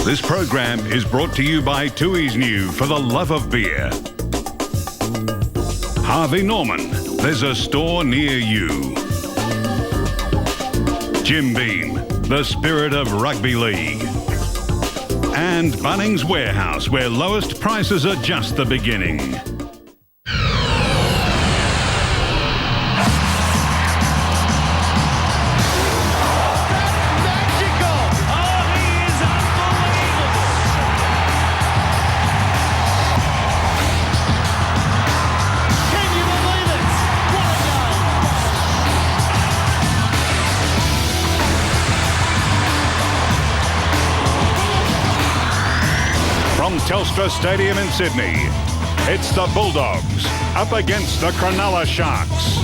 This program is brought to you by Tooheys New for the love of beer. Harvey Norman, there's a store near you. Jim Beam, the spirit of rugby league. And Bunnings Warehouse, where lowest prices are just the beginning. From Telstra Stadium in Sydney, it's the Bulldogs up against the Cronulla Sharks.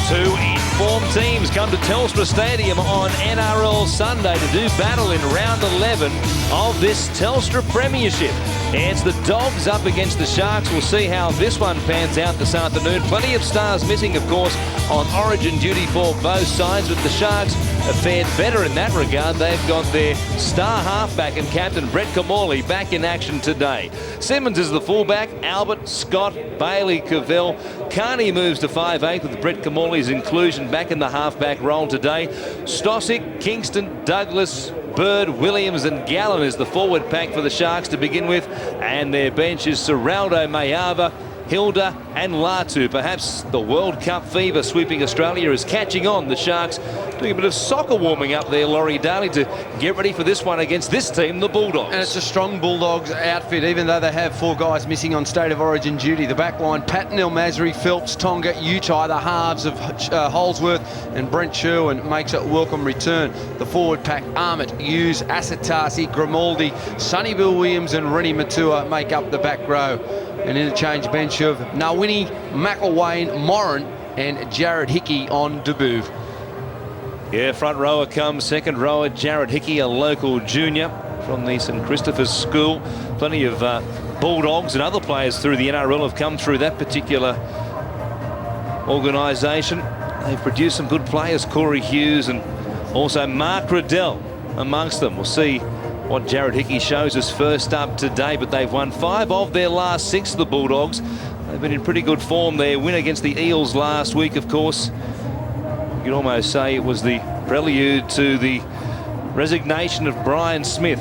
Two informed teams come to Telstra Stadium on NRL Sunday to do battle in round 11 of this Telstra Premiership. It's the Dogs up against the Sharks. We'll see how this one pans out this afternoon. Plenty of stars missing, of course, on origin duty for both sides, but the Sharks have fared better in that regard. They've got their star halfback and captain Brett Kimmorley back in action today. Simmons is the fullback. Albert, Scott, Bailey, Cavell. Carney moves to 5'8" with Brett Kimmorley's inclusion back in the halfback role today. Stosic, Kingston, Douglas, Bird, Williams and Gallen is the forward pack for the Sharks to begin with, and their bench is Serraldo, Mayava, Hilda and Latu. Perhaps the World Cup fever sweeping Australia is catching on. The Sharks doing a bit of soccer warming up there, Laurie Daly, to get ready for this one against this team, the Bulldogs. And it's a strong Bulldogs outfit, even though they have four guys missing on state of origin duty. The back line, Patton, Masri, Phelps, Tonga, Utai, the halves of Holsworth and Brent Sherwin makes a welcome return. The forward pack, Armit, Hughes, Asatasi, Grimaldi, Sonny Bill Williams and Rennie Matua make up the back row. An interchange bench of Nawini, McElwain, Moran and Jared Hickey on debut. Yeah, front rower comes second rower Jared Hickey, a local junior from the St Christopher's School. Plenty of Bulldogs and other players through the NRL have come through that particular organisation. They've produced some good players, Corey Hughes and also Mark Riddell amongst them. We'll see what Jared Hickey shows us first up today, but they've won 5 of their last 6, the Bulldogs. They've been in pretty good form. Their win against the Eels last week, of course, you could almost say it was the prelude to the resignation of Brian Smith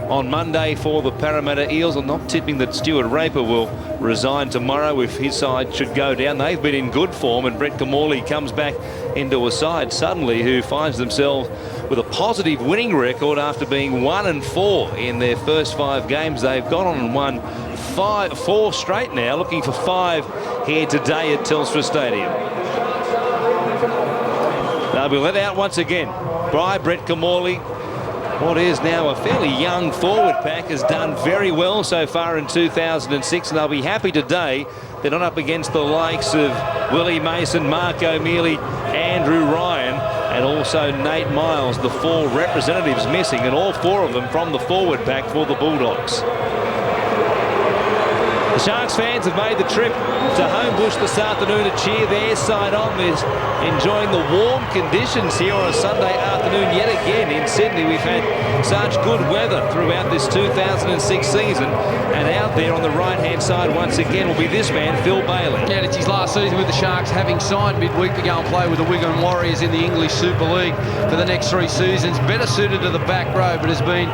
on Monday for the Parramatta Eels. I'm not tipping that Stuart Raper will resign tomorrow if his side should go down. They've been in good form, and Brett Kimmorley comes back into a side suddenly who finds themselves with a positive winning record after being 1-4 in their first 5 games. They've gone on and won 4 straight now, looking for 5 here today at Telstra Stadium. They'll be let out once again by Brett Kimmorley. What is now a fairly young forward pack has done very well so far in 2006, and they'll be happy today they're not up against the likes of Willie Mason, Mark O'Mealy, Andrew Ryan and also Nate Miles, the 4 representatives missing, and all 4 of them from the forward pack for the Bulldogs. The Sharks fans have made the trip to Homebush this afternoon to cheer their side on. They're enjoying the warm conditions here on a Sunday afternoon yet again in Sydney. We've had such good weather throughout this 2006 season, and out there on the right-hand side once again will be this man, Phil Bailey. Yeah, it's his last season with the Sharks, having signed midweek to go and play with the Wigan Warriors in the English Super League for the next 3 seasons. Better suited to the back row, but has been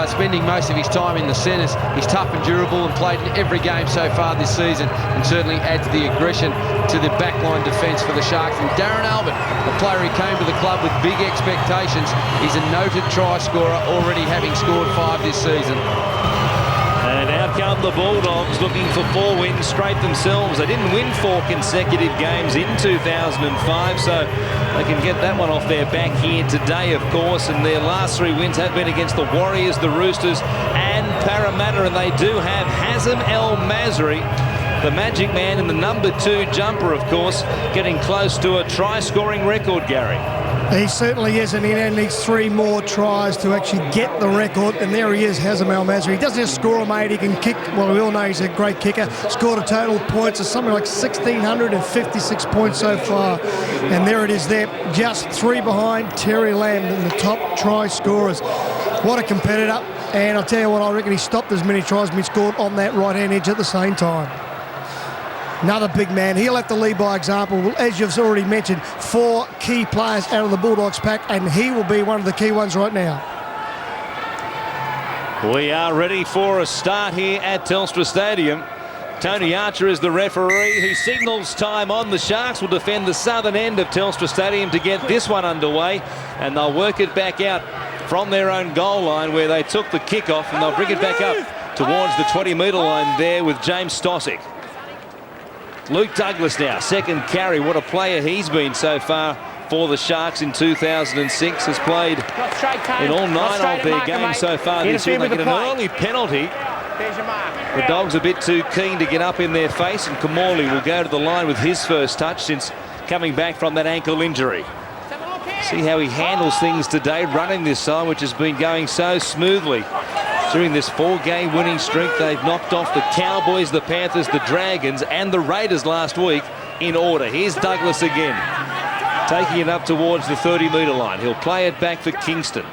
spending most of his time in the centres. He's tough and durable and played in every game so far this season, and certainly adds the aggression to the backline defence for the Sharks. And Darren Albert, a player who came to the club with big expectations, he's a noted try scorer, already having scored 5 this season. And out come the Bulldogs looking for 4 wins straight themselves. They didn't win 4 consecutive games in 2005, so they can get that one off their back here today, of course. And their last 3 wins have been against the Warriors, the Roosters and Parramatta, and they do have Hazem El Masri, the magic man and the number 2 jumper, of course, getting close to a try-scoring record, Gary. He certainly is, and he now needs 3 more tries to actually get the record. And there he is, Hazem El Masri. He doesn't just score a mate, he can kick. Well, we all know he's a great kicker. Scored a total points of something like 1,656 points so far. And there it is there, just 3 behind Terry Lamb, the top try scorers. What a competitor. And I'll tell you what, I reckon he stopped as many tries as he scored on that right-hand edge at the same time. Another big man. He'll have to lead by example. As you've already mentioned, 4 key players out of the Bulldogs pack, and he will be one of the key ones right now. We are ready for a start here at Telstra Stadium. Tony Archer is the referee. He signals time on. The Sharks will defend the southern end of Telstra Stadium to get this one underway, and they'll work it back out from their own goal line where they took the kick-off, and they'll bring it back up towards the 20-metre line there with James Stosic. Luke Douglas now, second carry. What a player he's been so far for the Sharks in 2006. Has played in all 9 of their games so far this year. They get an early penalty. The Dogs a bit too keen to get up in their face, and Kamali will go to the line with his first touch since coming back from that ankle injury. See how he handles things today, running this side, which has been going so smoothly. During this 4-game winning streak, they've knocked off the Cowboys, the Panthers, the Dragons and the Raiders last week in order. Here's Douglas again, taking it up towards the 30-metre line. He'll play it back for Kingston.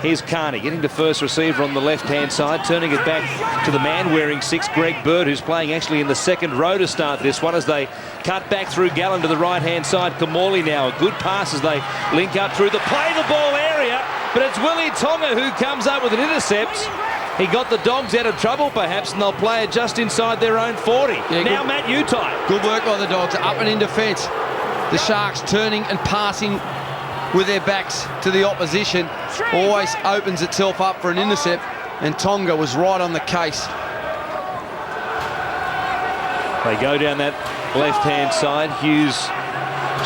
Here's Carney getting the first receiver on the left-hand side, turning it back to the man wearing 6, Greg Bird, who's playing actually in the second row to start this one as they cut back through Gallen to the right-hand side. Kamali now, a good pass as they link up through the play the ball area, but it's Willie Tonga who comes up with an intercept. He got the Dogs out of trouble perhaps, and they'll play it just inside their own 40. Yeah, now Matt Utai. Good work by the Dogs, up and in defence. The Sharks turning and passing with their backs to the opposition, always opens itself up for an intercept, and Tonga was right on the case. They go down that left-hand side. Hughes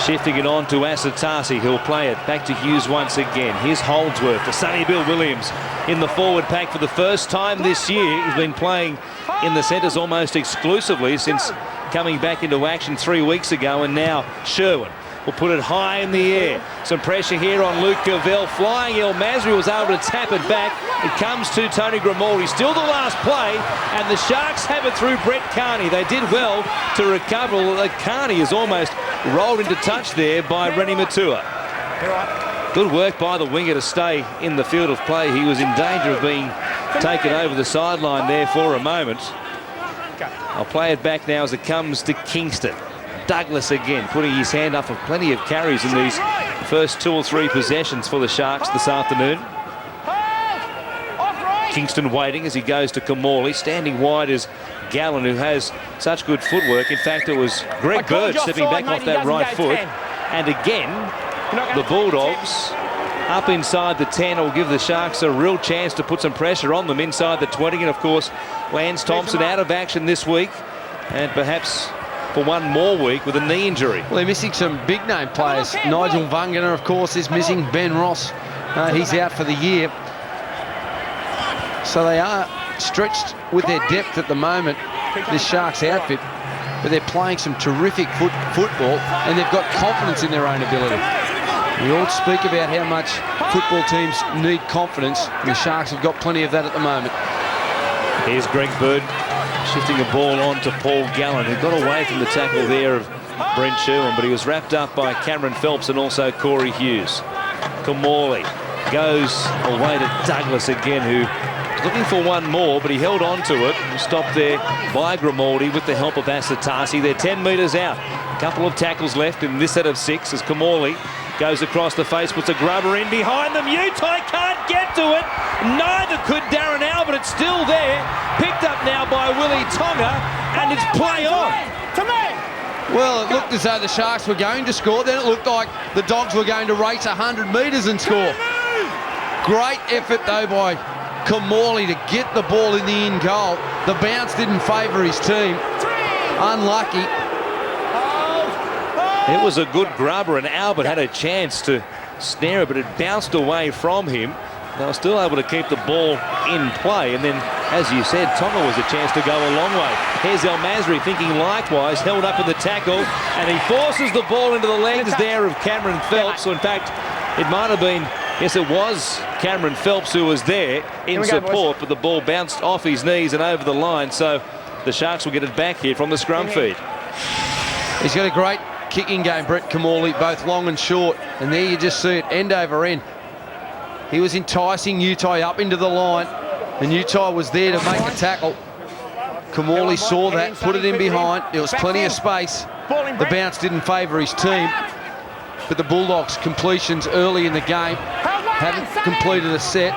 shifting it on to Asatasi. He'll play it back to Hughes once again. Here's Holdsworth to Sonny Bill Williams in the forward pack for the first time this year. He's been playing in the centres almost exclusively since coming back into action 3 weeks ago, and now Sherwin will put it high in the air. Some pressure here on Luke Cavell. Flying El Masri was able to tap it back. It comes to Tony Grimaldi. Still the last play, and the Sharks have it through Brett Carney. They did well to recover. Carney is almost rolled into touch there by Rennie Matua. Good work by the winger to stay in the field of play. He was in danger of being taken over the sideline there for a moment. I'll play it back now as it comes to Kingston. Douglas again putting his hand up for plenty of carries in these first 2 or 3 possessions for the Sharks this afternoon. Kingston waiting as he goes to Kamali. Standing wide is Gallen, who has such good footwork. In fact, it was Greg Bird stepping back off that right foot. And again, the Bulldogs up inside the 10 will give the Sharks a real chance to put some pressure on them inside the 20. And of course, Lance Thompson out of action this week, and perhaps for one more week with a knee injury. Well, they're missing some big name players. Nigel Wangener, of course, is missing. Ben Ross, he's out for the year. So they are stretched with their depth at the moment, this Sharks outfit, but they're playing some terrific football, and they've got confidence in their own ability. We all speak about how much football teams need confidence, and the Sharks have got plenty of that at the moment. Here's Greg Bird shifting a ball on to Paul Gallen, who got away from the tackle there of Brent Sherwin, but he was wrapped up by Cameron Phelps and also Corey Hughes. Kamali goes away to Douglas again, who was looking for one more, but he held on to it. Stopped there by Grimaldi with the help of Asatasi. They're 10 metres out. A couple of tackles left in this set of 6 as Kamali goes across the face, puts a grubber in behind them. Utai can't get to it. Neither could Darren Albert. It's still there. Picked up now by Willie Tonga, and it's play on. Well, it looked as though the Sharks were going to score. Then it looked like the Dogs were going to race 100 metres and score. Great effort, though, by Kamali to get the ball in the in goal. The bounce didn't favour his team. Unlucky. It was a good grubber, and Albert had a chance to snare it, but it bounced away from him. They were still able to keep the ball in play, and then, as you said, Tonga was a chance to go a long way. Here's El Masri thinking likewise, held up in the tackle, and he forces the ball into the legs there of Cameron Phelps. So in fact, it might have been, yes, it was Cameron Phelps who was there in support, but the ball bounced off his knees and over the line, so the Sharks will get it back here from the scrum feed. He's got a great kicking game, Brett Kamali, both long and short, and there you just see it, end over end. He was enticing Utai up into the line, and Utai was there to make a tackle. Kamali saw that, put it in behind. There was plenty of space. The bounce didn't favour his team, but the Bulldogs' completions early in the game haven't completed a set.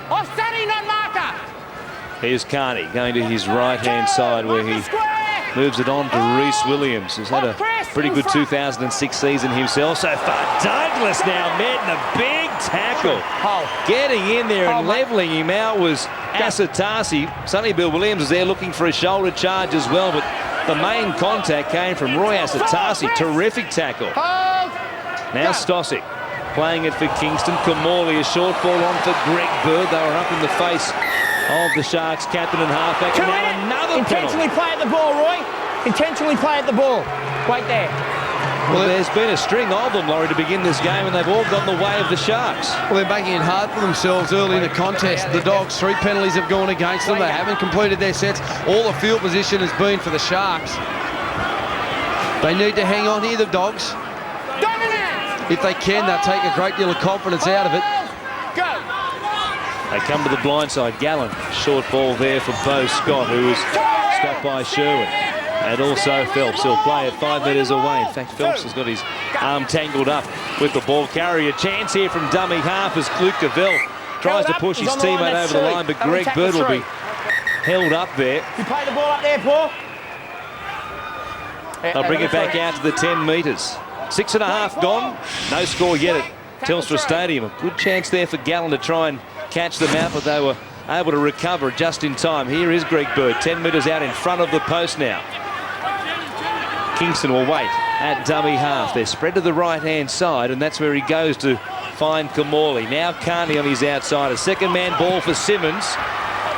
Offsetting on marker. Here's Carney going to his right-hand side where he moves it on to Reece Williams, who's had a pretty good 2006 season himself so far. Douglas now met in a big tackle. Getting in there and levelling him out was Asatasi. Sonny Bill Williams was there looking for a shoulder charge as well, but the main contact came from Roy Asatasi. Terrific tackle. Now Stosic playing it for Kingston. Kamali, a short ball on for Greg Bird. They were up in the face of the Sharks captain and halfback. And now another Intentionally penalty. play at the ball, Roy. Intentionally play at the ball. Wait there. Well, there's been a string of them, Laurie, to begin this game, and they've all gone the way of the Sharks. Well, they're making it hard for themselves early in the contest. The Dogs, 3 penalties have gone against them. They haven't completed their sets. All the field position has been for the Sharks. They need to hang on here, the Dogs. If they can, they'll take a great deal of confidence out of it. They come to the blind side. Gallen, short ball there for Beau Scott, who was stopped by Sherwin. And also Phelps, he'll play it 5 metres away. In fact, Phelps has got his arm tangled up with the ball carrier. A chance here from dummy half as Luke DeVille tries to push his teammate over the line, but Greg Bird will be held up there. You play the ball up there, Paul. They'll bring it back out to the 10 metres. 6.5 gone. No score yet at Telstra Stadium. A good chance there for Gallen to try and catch them out, but they were able to recover just in time. Here is Greg Bird, 10 metres out in front of the post now. Kingston will wait at dummy half. They're spread to the right-hand side, and that's where he goes to find Kamali. Now Carney on his outside. A second-man ball for Simmons,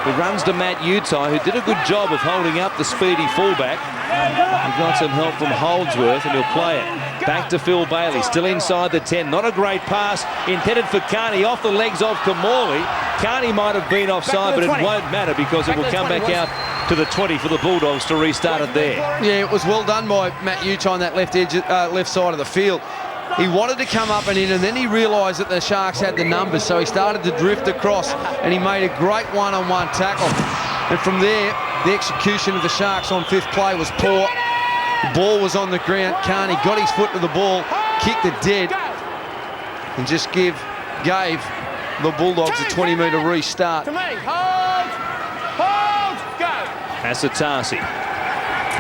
who runs to Matt Utai, who did a good job of holding up the speedy fullback. He got some help from Holdsworth, and he'll play it back to Phil Bailey, still inside the 10. Not a great pass intended for Carney, off the legs of Kamali. Carney might have been offside, but it won't matter because it will come back out to the 20 for the Bulldogs to restart it there. Yeah, it was well done by Matt Utai on that left edge, left side of the field. He wanted to come up and in, and then he realised that the Sharks had the numbers, so he started to drift across, and he made a great one-on-one tackle. And from there, the execution of the Sharks on 5th play was poor. The ball was on the ground. Carney got his foot to the ball, kicked it dead, and just gave the Bulldogs a 20-metre restart. To me. Hold, go. Asatasi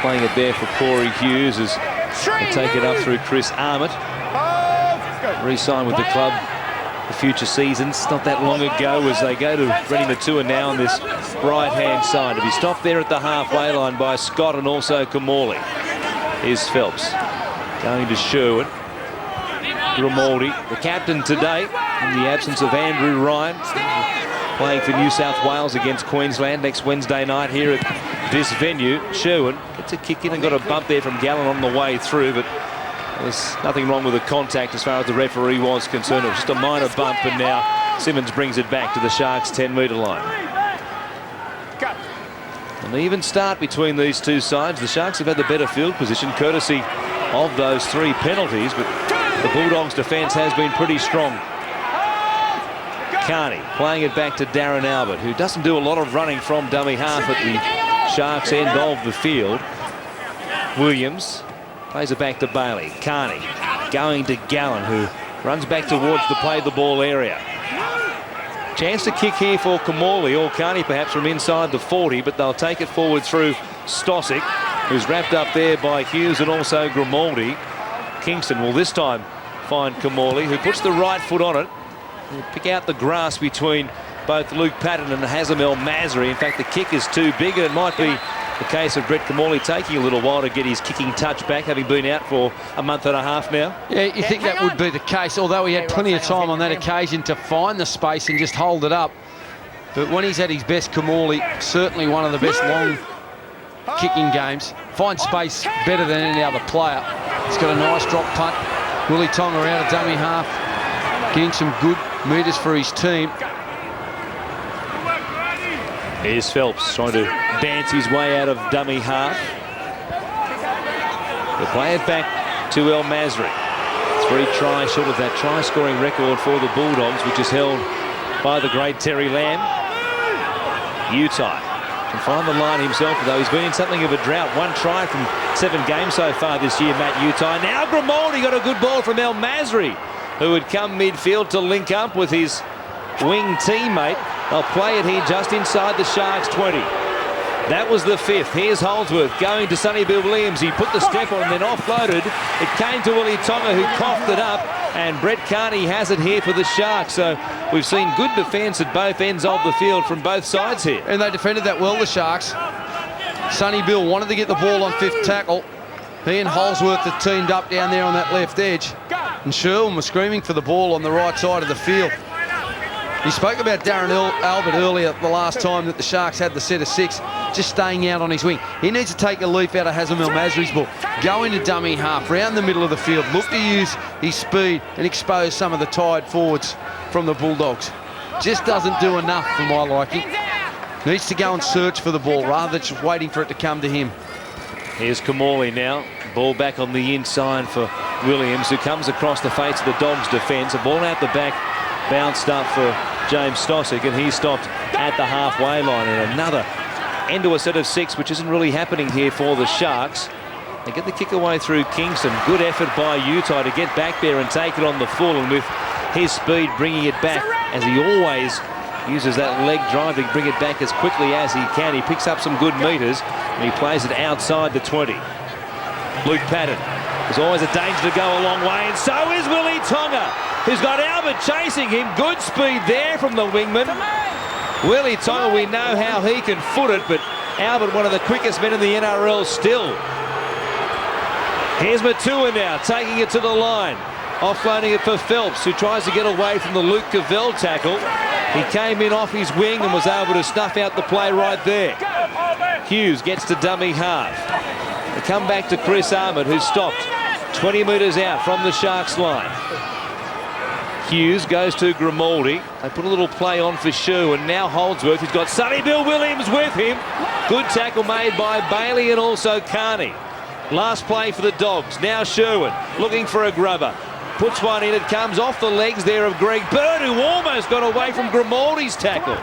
playing it there for Corey Hughes as they take it up through Chris Armott. Re-signed with the club for future seasons not that long ago as they go to Ready Matua now on this right-hand side. To be stopped there at the halfway line by Scott and also Kamali. Here's Phelps going to Sherwin. Grimaldi, the captain today in the absence of Andrew Ryan, playing for New South Wales against Queensland next Wednesday night here at this venue. Sherwin gets a kick in and got a bump there from Gallen on the way through, but there's nothing wrong with the contact as far as the referee was concerned. It was just a minor bump, and now Simmons brings it back to the Sharks' 10-metre line. An even start between these two sides. The Sharks have had the better field position courtesy of those 3 penalties, but the Bulldogs' defence has been pretty strong. Carney playing it back to Darren Albert, who doesn't do a lot of running from dummy half at the Sharks' end of the field. Williams plays it back to Bailey. Carney going to Gallen, who runs back towards the play the ball area. Chance to kick here for Kamali or Carney perhaps from inside the 40, but they'll take it forward through Stosic, who's wrapped up there by Hughes and also Grimaldi. Kingston will this time find Kamali, who puts the right foot on it. He'll pick out the grass between both Luke Patton and Hazamel Masri. In fact, the kick is too big, and it might be the case of Brett Kamali taking a little while to get his kicking touch back, having been out for a month and a half now. Yeah, you think that would be the case, although he had plenty of time on that occasion to find the space and just hold it up. But when he's at his best, Kamali, certainly one of the best long kicking games. Finds space better than any other player. He's got a nice drop punt. Willie Tonga out of dummy half, getting some good metres for his team. Here's Phelps trying to dance his way out of dummy half. They play it back to El Masri. 3 tries short of that try-scoring record for the Bulldogs, which is held by the great Terry Lamb. Utah can find the line himself, though he's been in something of a drought. 1 try from 7 games so far this year, Matt Utah. Now Grimaldi got a good ball from El Masri, who had come midfield to link up with his wing teammate. They'll play it here just inside the Sharks 20. That was the 5th. Here's Holdsworth going to Sonny Bill Williams. He put the step on and then offloaded. It came to Willie Tonga, who coughed it up, and Brett Carney has it here for the Sharks. So we've seen good defence at both ends of the field from both sides here. And they defended that well, the Sharks. Sonny Bill wanted to get the ball on 5th tackle. He and Holdsworth had teamed up down there on that left edge. And Sherwin was screaming for the ball on the right side of the field. He spoke about Darren Albert earlier the last time that the Sharks had the set of 6, just staying out on his wing. He needs to take a leaf out of Hazem El Masri's ball, go into dummy half, round the middle of the field, look to use his speed and expose some of the tired forwards from the Bulldogs. Just doesn't do enough for my liking. Needs to go and search for the ball rather than just waiting for it to come to him. Here's Kamali now. Ball back on the inside for Williams, who comes across the face of the Dogs' defence. A ball out the back, bounced up for James Stossick, and he stopped at the halfway line. And another end to a set of 6, which isn't really happening here for the Sharks. They get the kick away through Kingston. Good effort by Utah to get back there and take it on the full, and with his speed bringing it back, as he always uses that leg drive to bring it back as quickly as he can. He picks up some good metres, and he plays it outside the 20. Luke Patton. There's always a danger to go a long way, and so is Willie Tonga, who's got Albert chasing him. Good speed there from the wingman. Willie Tonga, we know how he can foot it, but Albert, one of the quickest men in the NRL still. Here's Matua now, taking it to the line. Offloading it for Phelps, who tries to get away from the Luke Cavell tackle. He came in off his wing and was able to snuff out the play right there. Hughes gets to dummy half. They come back to Chris Ahmed, who stopped 20 metres out from the Sharks line. Hughes goes to Grimaldi. They put a little play on for Sherwin. Now Holdsworth, who's got Sonny Bill Williams with him. Good tackle made by Bailey and also Carney. Last play for the Dogs. Now Sherwin looking for a grubber. Puts one in. It comes off the legs there of Greg Bird, who almost got away from Grimaldi's tackle.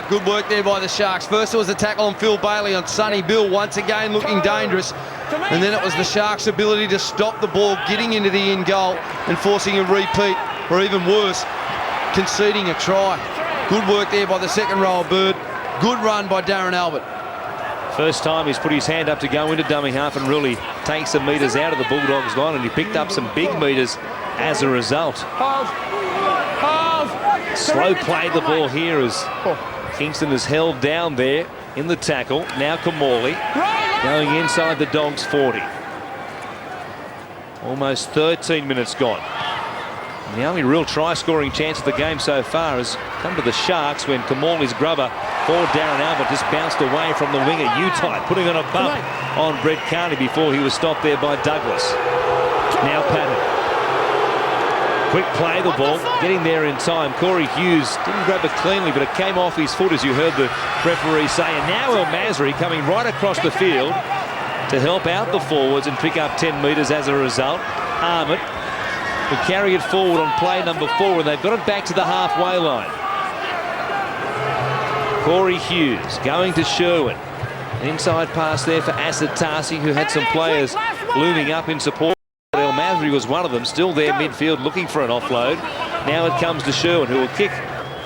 Good work there by the Sharks. First it was a tackle on Phil Bailey on Sonny Bill, once again looking dangerous. And then it was the Sharks' ability to stop the ball getting into the in goal and forcing a repeat, or even worse, conceding a try. Good work there by the second rower Bird. Good run by Darren Albert. First time he's put his hand up to go into dummy half and really take some metres out of the Bulldogs line, and he picked up some big metres as a result. Slow play the ball here as Kingston is held down there in the tackle. Now Kamali going inside the Dogs 40. Almost 13 minutes gone. The only real try-scoring chance of the game so far has come to the Sharks when Kamali's grubber for Darren Albert just bounced away from the winger Utah, putting on a bump on Brett Carney before he was stopped there by Douglas. Now Patton. Quick play the ball, getting there in time. Corey Hughes didn't grab it cleanly, but it came off his foot, as you heard the referee say. And now El Masri coming right across the field to help out the forwards and pick up 10 metres as a result. Ahmed will carry it forward on play number 4, and they've got it back to the halfway line. Corey Hughes going to Sherwin. An inside pass there for Asad Tarsi, who had some players looming up in support. El Masri was one of them, still there midfield looking for an offload. Now it comes to Sherwin, who will kick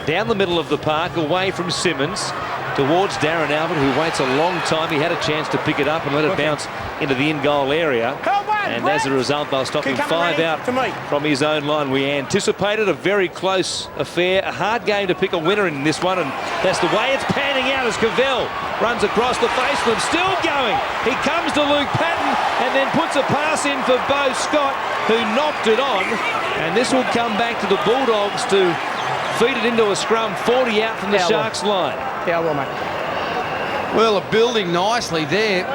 down the middle of the park away from Simmons towards Darren Albert, who waits a long time. He had a chance to pick it up and let it bounce into the in-goal area. And as a result, they'll stop him 5 out from his own line. We anticipated a very close affair, a hard game to pick a winner in this one, and that's the way it's panning out as Cavell runs across the face of them, still going. He comes to Luke Patton and then puts a pass in for Beau Scott, who knocked it on. And this will come back to the Bulldogs to feed it into a scrum 40 out from the Sharks line. Yeah, well, mate. Well, building nicely there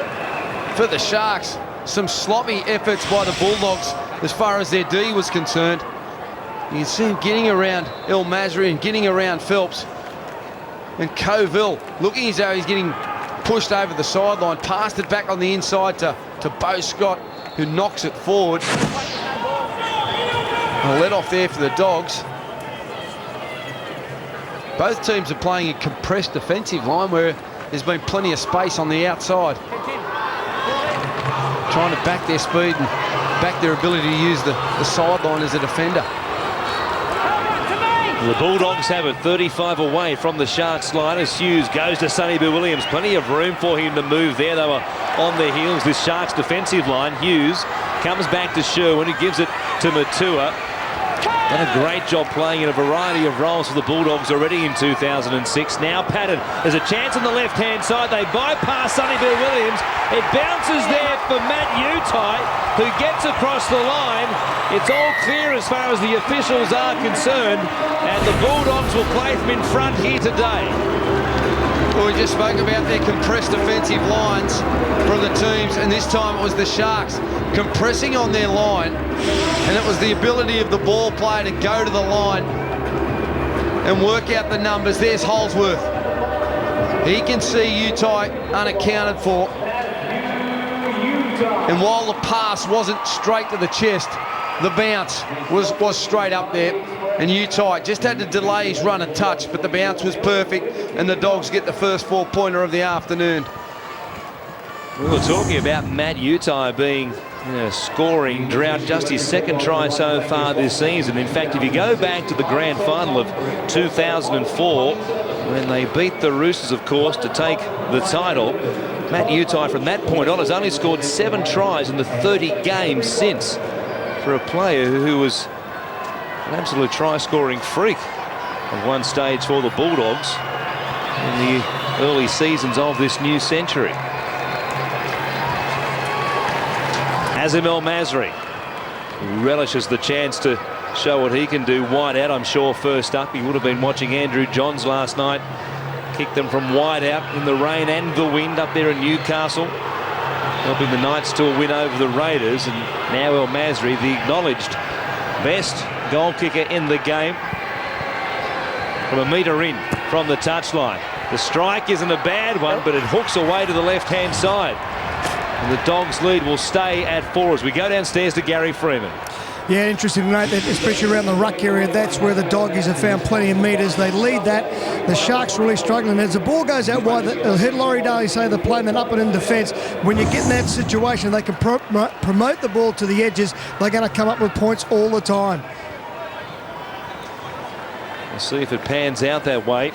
for the Sharks. Some sloppy efforts by the Bulldogs as far as their D was concerned. You can see him getting around El Masri and getting around Phelps. And Coville looking as though he's getting pushed over the sideline, passed it back on the inside to Beau Scott, who knocks it forward. A let off there for the Dogs. Both teams are playing a compressed defensive line where there's been plenty of space on the outside. Trying to back their speed and back their ability to use the sideline as a defender. The Bulldogs have it 35 away from the Sharks line as Hughes goes to Sonny Bill Williams. Plenty of room for him to move there. They were on their heels, this Sharks defensive line. Hughes comes back to Sherwin, who gives it to Matua. Done a great job playing in a variety of roles for the Bulldogs already in 2006. Now Patton, there's a chance on the left-hand side. They bypass Sonny Bill Williams. It bounces there for Matt Utai, who gets across the line. It's all clear as far as the officials are concerned, and the Bulldogs will play from in front here today. Well, we just spoke about their compressed defensive lines from the teams, and this time it was the Sharks compressing on their line, and it was the ability of the ball player to go to the line and work out the numbers. There's Holsworth. He can see Utai unaccounted for, and while the pass wasn't straight to the chest, the bounce was straight up there, and Utai just had to delay his run a touch, but the bounce was perfect, and the Dogs get the first 4-pointer of the afternoon. We were talking about Matt Utai being scoring drought, just his second try so far this season. In fact, if you go back to the grand final of 2004, when they beat the Roosters, of course, to take the title, Matt Utai from that point on has only scored 7 tries in the 30 games since. For a player who was an absolute try-scoring freak at one stage for the Bulldogs in the early seasons of this new century. Azim El Masri relishes the chance to show what he can do wide out. I'm sure first up he would have been watching Andrew Johns last night kick them from wide out in the rain and the wind up there in Newcastle, helping the Knights to a win over the Raiders. And now El Masri, the acknowledged best goal kicker in the game, from a metre in from the touchline. The strike isn't a bad one, but it hooks away to the left-hand side. And the Dogs' lead will stay at 4 as we go downstairs to Gary Freeman. Yeah, interesting to note that, especially around the ruck area, that's where the Doggies have found plenty of metres. They lead that. The Sharks really struggling. As the ball goes out wide, they'll hit Laurie Daly, say they're playing that up and in defence. When you get in that situation, they can promote the ball to the edges. They're going to come up with points all the time. We'll see if it pans out that way.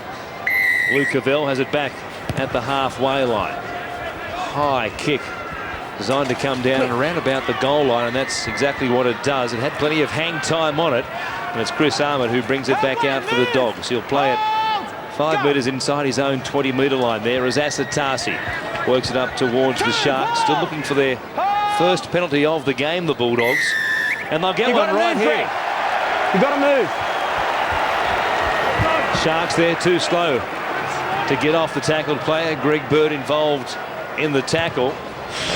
Luke Cavell has it back at the halfway line. High kick, designed to come down and around about the goal line, and that's exactly what it does. It had plenty of hang time on it, and it's Chris Armott who brings it back out for the Dogs. He'll play it 5 metres inside his own 20-metre line there as Asatasi works it up towards the Sharks. Still looking for their first penalty of the game, the Bulldogs. And they'll get one right here. You've got to move. Sharks there too slow to get off the tackled player. Greg Bird involved in the tackle.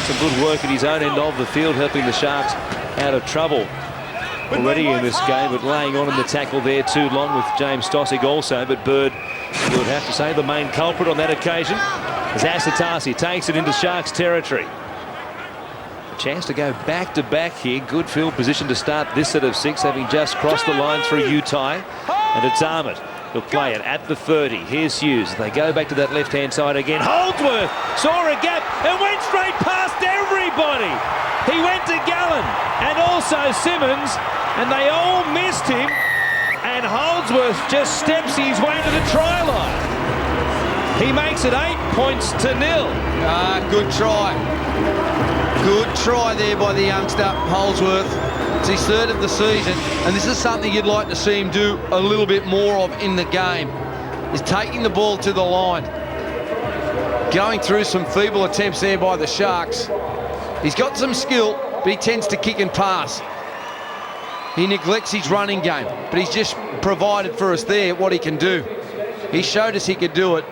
Some good work at his own end of the field, helping the Sharks out of trouble already in this game, but laying on in the tackle there too long with James Stossig also. But Bird would have to say the main culprit on that occasion as Asatasi takes it into Sharks territory. A chance to go back-to-back here. Good field position to start this set of 6, having just crossed the line through Utai. And it's Armott. He'll play it at the 30. Here's Hughes. They go back to that left-hand side again. Holdsworth saw a gap and went straight past everybody. He went to Gallen and also Simmons, and they all missed him. And Holdsworth just steps his way to the try line. He makes it 8 points to 0. Good try. Good try there by the youngster, Holdsworth. It's his 3rd of the season, and this is something you'd like to see him do a little bit more of in the game, is taking the ball to the line. Going through some feeble attempts there by the Sharks. He's got some skill, but he tends to kick and pass. He neglects his running game, but he's just provided for us there what he can do. He showed us he could do it.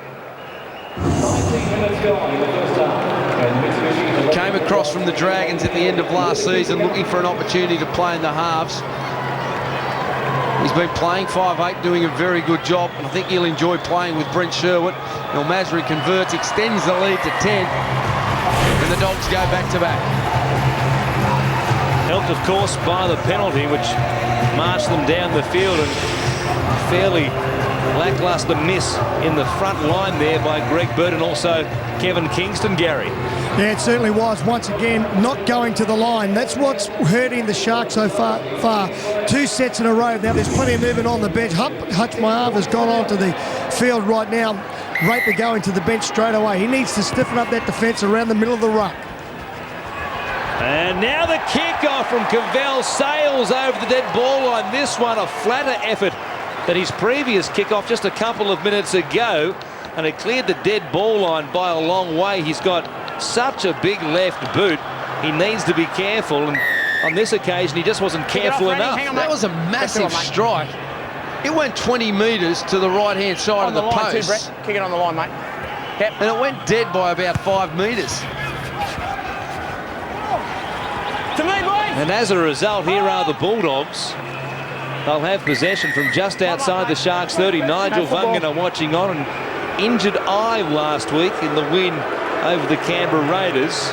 Came across from the Dragons at the end of last season, looking for an opportunity to play in the halves. He's been playing 5'8", doing a very good job. I think he'll enjoy playing with Brent Sherwood. El Masri converts, extends the lead to 10, and the Dogs go back-to-back. El helped, of course, by the penalty, which marched them down the field, and fairly lackluster miss in the front line there by Greg Bird and also Kevin Kingston, Gary. Yeah, it certainly was. Once again, not going to the line. That's what's hurting the Sharks so far. 2 sets in a row. Now there's plenty of movement on the bench. Hutch Mayav has gone onto the field right now. Raper going to the bench straight away. He needs to stiffen up that defence around the middle of the ruck. And now the kick-off from Cavell sails over the dead ball line. This one a flatter effort than his previous kick-off just a couple of minutes ago. And it cleared the dead ball line by a long way. He's got such a big left boot. He needs to be careful. And on this occasion, he just wasn't careful enough. That was a massive strike. It went 20 metres to the right-hand side of the post. Kick it on the line, mate. Yep. And it went dead by about 5 metres. To me, boys. And as a result, here are the Bulldogs. They'll have possession from just outside the Sharks' 30. Nigel Vungana watching on. An injured eye last week in the win over the Canberra Raiders.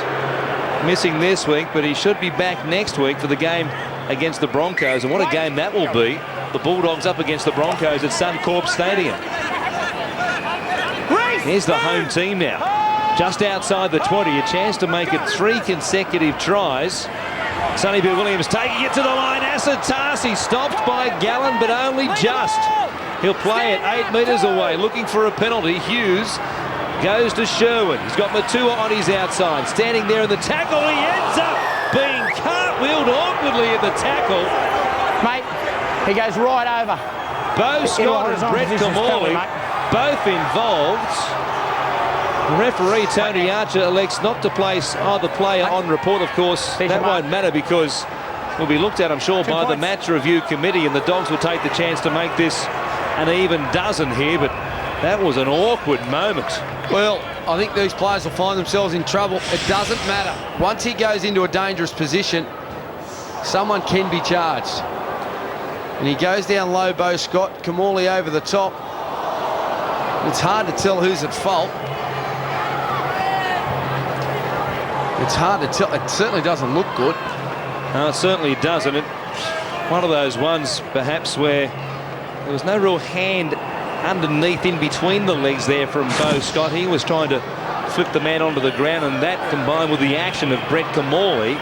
Missing this week, but he should be back next week for the game against the Broncos. And what a game that will be. The Bulldogs up against the Broncos at Suncorp Stadium. Here's the home team now. Just outside the 20, a chance to make it 3 consecutive tries. Sonny Bill Williams taking it to the line. Asatasi stopped by Gallen, but only just. He'll play it 8 metres away, looking for a penalty. Hughes goes to Sherwin. He's got Matua on his outside. Standing there in the tackle, he ends up being cartwheeled awkwardly in the tackle. Mate, he goes right over. Bo Scott and Brett Kamali, both involved. The referee, Tony Archer, elects not to place either player on report. Of course, that won't matter because will be looked at, I'm sure, by the match review committee, and the Dogs will take the chance to make this an even dozen here, but that was an awkward moment. Well, I think these players will find themselves in trouble. It doesn't matter. Once he goes into a dangerous position, someone can be charged. And he goes down low, Bo Scott, Kamali over the top. It's hard to tell who's at fault. It's hard to tell. It certainly doesn't look good. No, it certainly doesn't. One of those ones, perhaps, where there was no real hand underneath in between the legs there from Bo Scott. He was trying to flip the man onto the ground, and that combined with the action of Brett Kamali,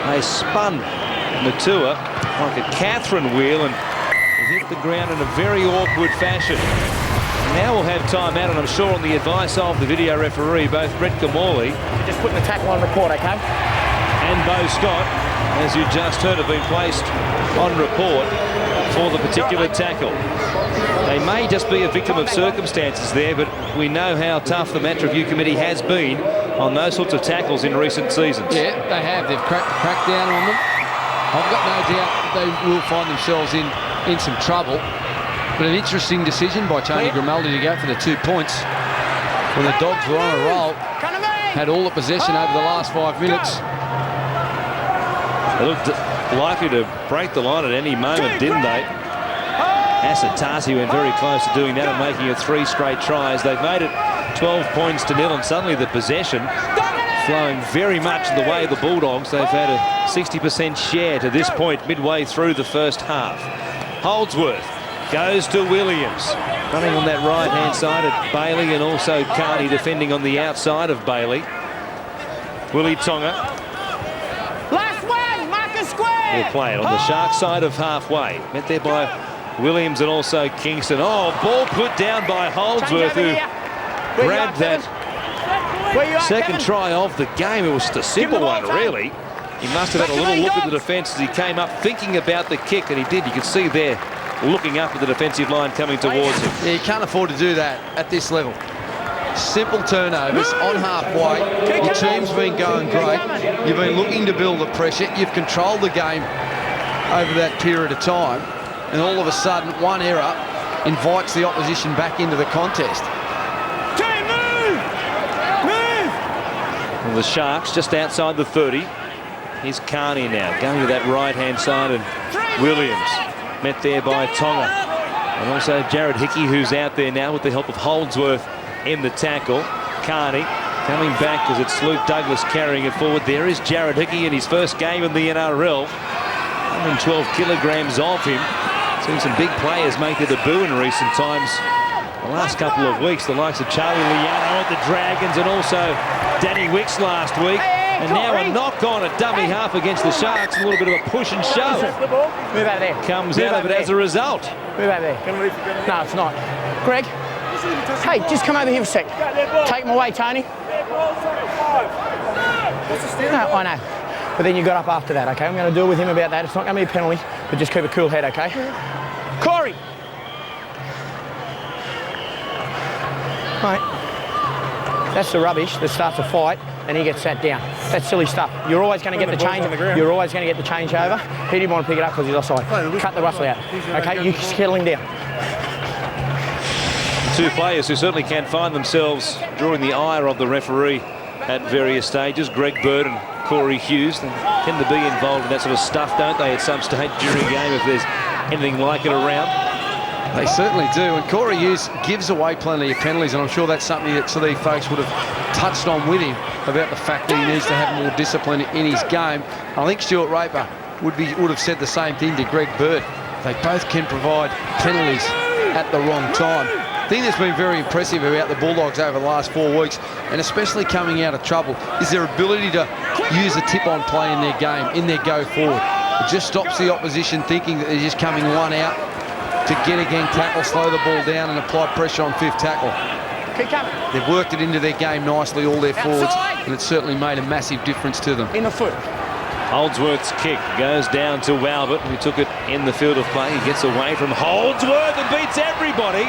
they spun Matua like a Catherine wheel and hit the ground in a very awkward fashion. Now we'll have time out, and I'm sure on the advice of the video referee, both Brett Kamali, Just putting the tackle on record, okay? and Bo Scott, as you just heard, have been placed on report for the particular tackle. They may just be a victim of circumstances there, but we know how tough the match review committee has been on those sorts of tackles in recent seasons. Yeah, they have. They've cracked down on them. I've got no doubt they will find themselves in some trouble. But an interesting decision by Tony Grimaldi to go for the 2 points when the Dogs were on a roll. Had all the possession over the last 5 minutes. They looked likely to break the line at any moment, didn't they? Asatasi went very close to doing that and making it 3 straight tries. They've made it 12 points to 0, and suddenly the possession flowing very much in the way of the Bulldogs. They've had a 60% share to this point midway through the first half. Holdsworth goes to Williams, running on that right-hand side at Bailey, and also Carney defending on the outside of Bailey. Willie Tonga. Last one, Marcus Square. He'll play it on the Shark side of halfway. Met there by Williams and also Kingston. Oh, ball put down by Holdsworth, who grabbed that second try of the game. It was just a simple one, really. He must have had a little look at the defence as he came up thinking about the kick, and he did. You can see there, looking up at the defensive line coming towards him. Yeah, you can't afford to do that at this level. Simple turnovers on halfway. Your team's been going great. You've been looking to build the pressure. You've controlled the game over that period of time. And all of a sudden, one error invites the opposition back into the contest. Well, the Sharks just outside the 30. Here's Carney now, going to that right-hand side, and Williams met there by Tonga. And also Jared Hickey, who's out there now with the help of Holdsworth in the tackle. Carney Coming back as it's Luke Douglas carrying it forward. There is Jared Hickey in his first game in the NRL. 112 kilograms of him. Seen some big players make their debut in recent times. The last couple of weeks, the likes of Charlie Liano at the Dragons and also Danny Wicks last week. And now a knock on a dummy half against the Sharks. A little bit of a push and shove. Move out there. Comes out of it as a result. Move out there. No, it's not. Greg, hey, just come over here for a sec. Take him away, Tony. No, I know. But then you got up after that, okay? I'm going to deal with him about that. It's not going to be a penalty, but just keep a cool head, okay? Corey! Mate, that's the rubbish that starts a fight and he gets sat down. That's silly stuff. You're always going to get the change. You're always going to get the change over. He didn't want to pick it up because he's offside. Cut the rustle out, okay? You settle him down. Two players who certainly can find themselves drawing the ire of the referee at various stages. Greg Bird and Corey Hughes. They tend to be involved in that sort of stuff, don't they, at some stage during a game if there's anything like it around? They certainly do, and Corey Hughes gives away plenty of penalties, and I'm sure that's something that some of these folks would have touched on with him about the fact that he needs to have more discipline in his game. I think Stuart Raper would have said the same thing to Greg Bird. They both can provide penalties at the wrong time. The thing that's been very impressive about the Bulldogs over the last 4 weeks, and especially coming out of trouble, is their ability to use a tip-on play in their game, in their go-forward. It just stops the opposition thinking that they're just coming one out to get a gang tackle, slow the ball down and apply pressure on fifth tackle. They've worked it into their game nicely, all their forwards, and it's certainly made a massive difference to them. In the foot. Holdsworth's kick goes down to Walbert, who took it in the field of play. He gets away from Holdsworth and beats everybody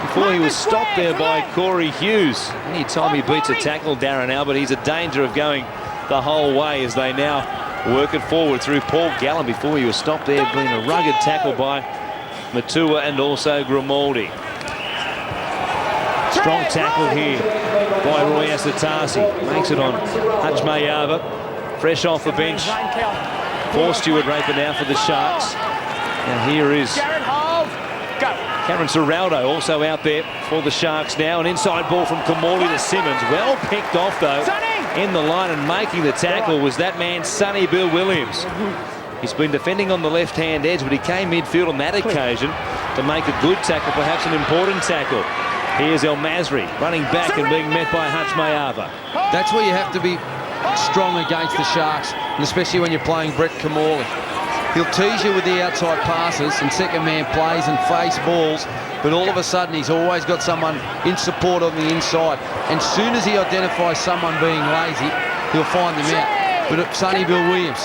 before he was stopped there by Corey Hughes. Anytime he beats a tackle, Darren Albert, he's a danger of going the whole way as they now work it forward through Paul Gallen before he was stopped there, being a rugged tackle by Matua and also Grimaldi. Strong tackle here by Roy Asatasi. Makes it on Hutch Mayava. Fresh off the bench for Stuart Raper now for the Sharks. And here is Cameron Ciraldo also out there for the Sharks now. An inside ball from Kamali to Simmons. Well picked off though in the line, and making the tackle was that man Sonny Bill Williams. He's been defending on the left-hand edge, but he came midfield on that occasion to make a good tackle, perhaps an important tackle. Here's El Masri running back and being met by Hutch Mayava. That's where you have to be strong against the Sharks, and especially when you're playing Brett Kamali. He'll tease you with the outside passes and second-man plays and face balls, but all of a sudden he's always got someone in support on the inside. And as soon as he identifies someone being lazy, he'll find them out. But Sonny Bill Williams,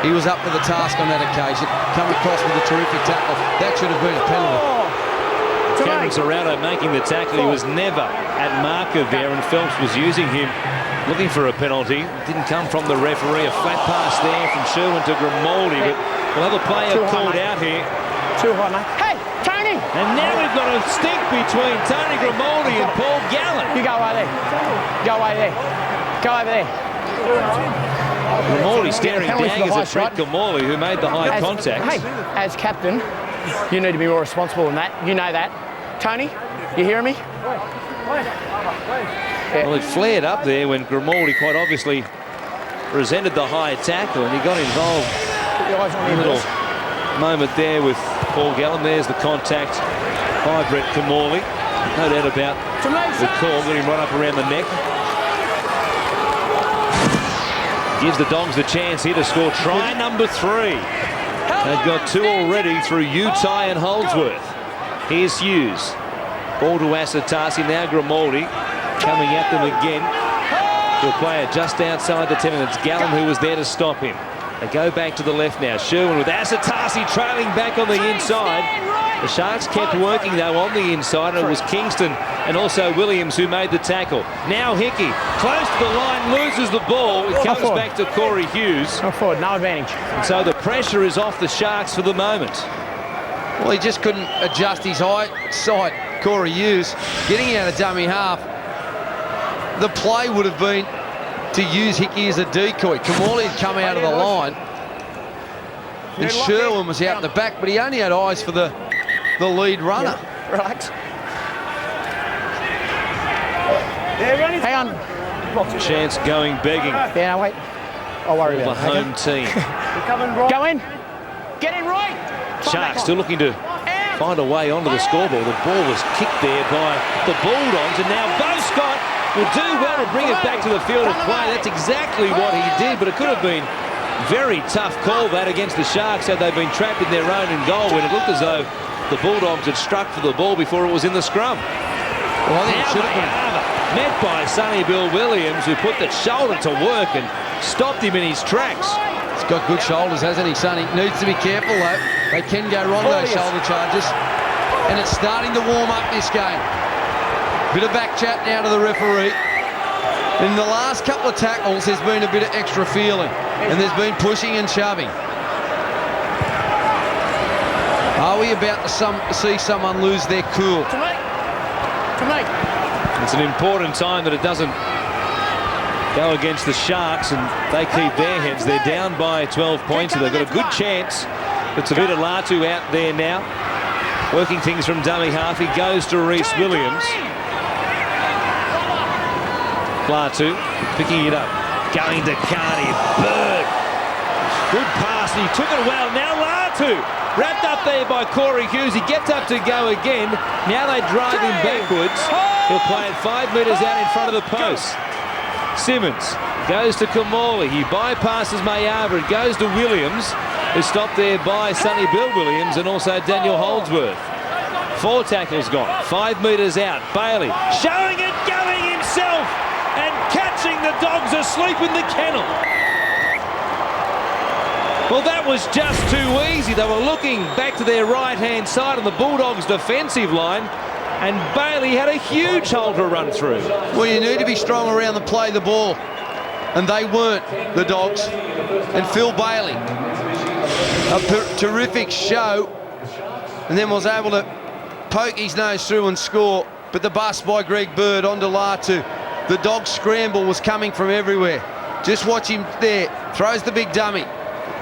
he was up for the task on that occasion, come across with a terrific tackle. That should have been a penalty. Cameron Ciraldo making the tackle. He was never at marker there, and Phelps was using him, looking for a penalty. Didn't come from the referee. A flat pass there from Sherwin to Grimaldi, but we'll have a player called out here. Too high, mate. Hey, Tony! And now we've got a stick between Tony Grimaldi and Paul Gallen. You go away there. Go away there. Go over there. Grimaldi staring daggers at Brett Grimaldi, who made the high contact. Hey, as captain, you need to be more responsible than that. You know that. Tony, you hearing me? Yeah. Well, it flared up there when Grimaldi quite obviously resented the high tackle, and he got involved. A little moment there with Paul Gallen. There's the contact by Brett Grimaldi. No doubt about the call. Got him right up around the neck. Gives the Dogs the chance here to score try number 3. They've got 2 already through Utai and Holdsworth. Here's Hughes. Ball to Asatasi. Now Grimaldi coming at them again. He'll play it just outside the 10, and it's Gallen who was there to stop him. They go back to the left now. Sherwin with Asatasi trailing back on the inside. The Sharks kept working though on the inside, and it was Kingston and also Williams who made the tackle. Now Hickey, close to the line, loses the ball. It comes back to Corey Hughes. No forward, no advantage. And so the pressure is off the Sharks for the moment. Well, he just couldn't adjust his height, sight. Corey Hughes getting out of dummy half. The play would have been to use Hickey as a decoy. Kamali had come out of the line, and Sherwin was out in the back, but he only had eyes for the lead runner. Yeah. Relax. Hang on. Chance going begging Yeah, no, wait. I'll worry for the about it. home team. Go in. Get in right. Sharks still looking to find a way onto the scoreboard. The ball was kicked there by the Bulldogs, and now Bo Scott will do well to bring it back to the field of play. That's exactly what he did, but it could have been very tough call that against the Sharks had they been trapped in their own in goal when it looked as though the Bulldogs had struck for the ball before it was in the scrum. Well, I think it should have been Met by Sonny Bill Williams, who put the shoulder to work and stopped him in his tracks. He's got good shoulders, hasn't he, Sonny? Needs to be careful, though. They can go wrong, those shoulder charges. And it's starting to warm up this game. Bit of back chat now to the referee. In the last couple of tackles, there's been a bit of extra feeling. And there's been pushing and shoving. Are we about to see someone lose their cool? To me. It's an important time that it doesn't go against the Sharks and they keep their heads. They're down by 12 points, so they've got a good chance. It's a bit of Latu out there now. Working things from dummy half. He goes to Reece Williams. Latu picking it up. Going to Carney. Bird. Good pass. He took it well. Now Latu. Wrapped up there by Corey Hughes. He gets up to go again. Now they drive him backwards. He'll play it 5 metres out in front of the post. Simmons goes to Kamali. He bypasses Mayava. It goes to Williams, who's stopped there by Sonny Bill Williams and also Daniel Holdsworth. 4 tackles gone. 5 metres out. Bailey showing it, going himself and catching the Dogs asleep in the kennel. Well, that was just too easy. They were looking back to their right-hand side on the Bulldogs' defensive line, and Bailey had a huge hole to run through. Well, you need to be strong around the play the ball. And they weren't, the Dogs. And Phil Bailey, a terrific show, and then was able to poke his nose through and score. But the bust by Greg Bird onto Latu. The Dogs' scramble was coming from everywhere. Just watch him there. Throws the big dummy.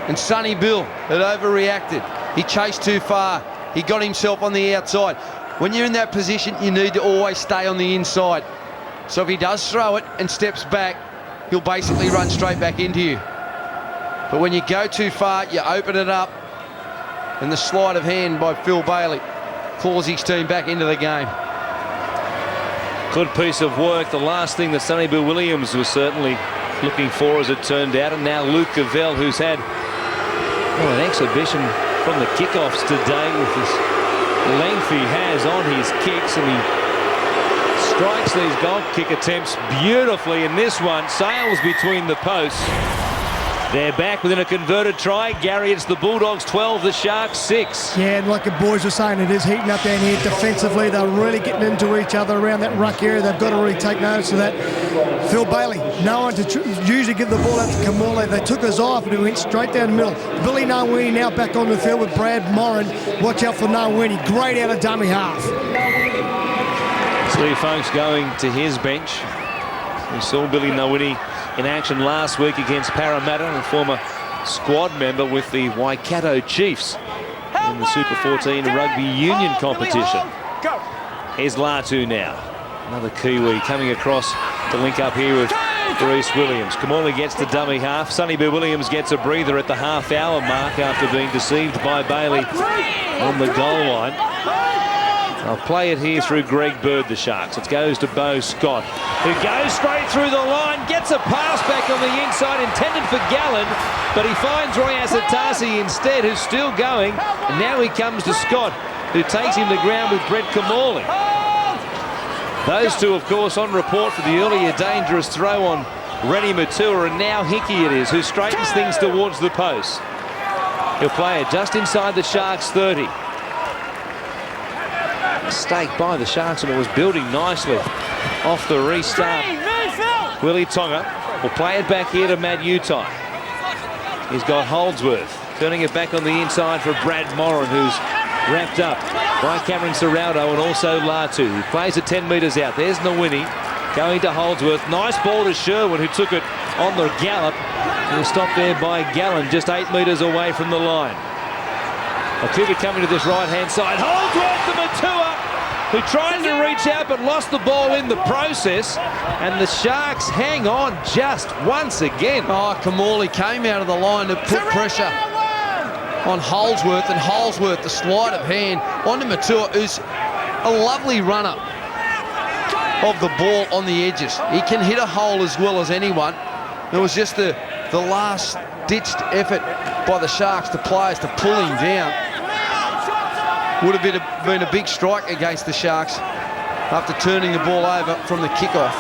And Sonny Bill had overreacted. He chased too far. He got himself on the outside. When you're in that position, you need to always stay on the inside. So if he does throw it and steps back, he'll basically run straight back into you. But when you go too far, you open it up. And the sleight of hand by Phil Bailey claws his team back into the game. Good piece of work. The last thing that Sonny Bill Williams was certainly looking for, as it turned out. And now Luke Cavell, who's had an exhibition from the kickoffs today with his length he has on his kicks, and he strikes these goal kick attempts beautifully. In this one, sails between the posts. They're back within a converted try. Gary, it's the Bulldogs 12, the Sharks 6. Yeah, and like the boys were saying, it is heating up down here defensively. They're really getting into each other around that ruck area. They've got to really take notice of that. Phil Bailey, no one to usually give the ball out to Kamali. They took us off and he went straight down the middle. Billy Nawini now back on the field with Brad Moran. Watch out for Nawini. Great out of dummy half. Steve Funk's going to his bench. We saw Billy Nawini in action last week against Parramatta, a former squad member with the Waikato Chiefs in the Super 14 Rugby Union competition. Here's Latu now. Another Kiwi coming across to link up here with Reece Williams. Kamali gets the dummy half. Sonny Bill Williams gets a breather at the half-hour mark after being deceived by Bailey on the goal line. I'll play it here through Greg Bird, the Sharks. It goes to Bo Scott, who goes straight through the line, gets a pass back on the inside intended for Gallen, but he finds Roy Asatasi instead, who's still going, and now he comes to Scott, who takes him to ground with Brett Kamali. Those two, of course, on report for the earlier dangerous throw on Rennie Matua, and now Hickey it is, who straightens things towards the post. He'll play it just inside the Sharks' 30. Mistake by the Sharks, and it was building nicely off the restart. Willie Tonga will play it back here to Matt Utai. He's got Holdsworth turning it back on the inside for Brad Moran, who's wrapped up by Cameron Serraldo and also Latu. He plays it 10 metres out. There's Nawini going to Holdsworth. Nice ball to Sherwin, who took it on the gallop. And stopped there by Gallen, just 8 metres away from the line. Akuba coming to this right-hand side. Holdsworth to Matua. who tried to reach out but lost the ball in the process. And the Sharks hang on just once again. Oh, Kamali came out of the line to put pressure on Holsworth, and Holsworth, the sleight of hand onto Matua, who's a lovely runner of the ball on the edges. He can hit a hole as well as anyone. It was just the last-ditched effort by the Sharks, the players, to pull him down. Would have been a big strike against the Sharks after turning the ball over from the kickoff.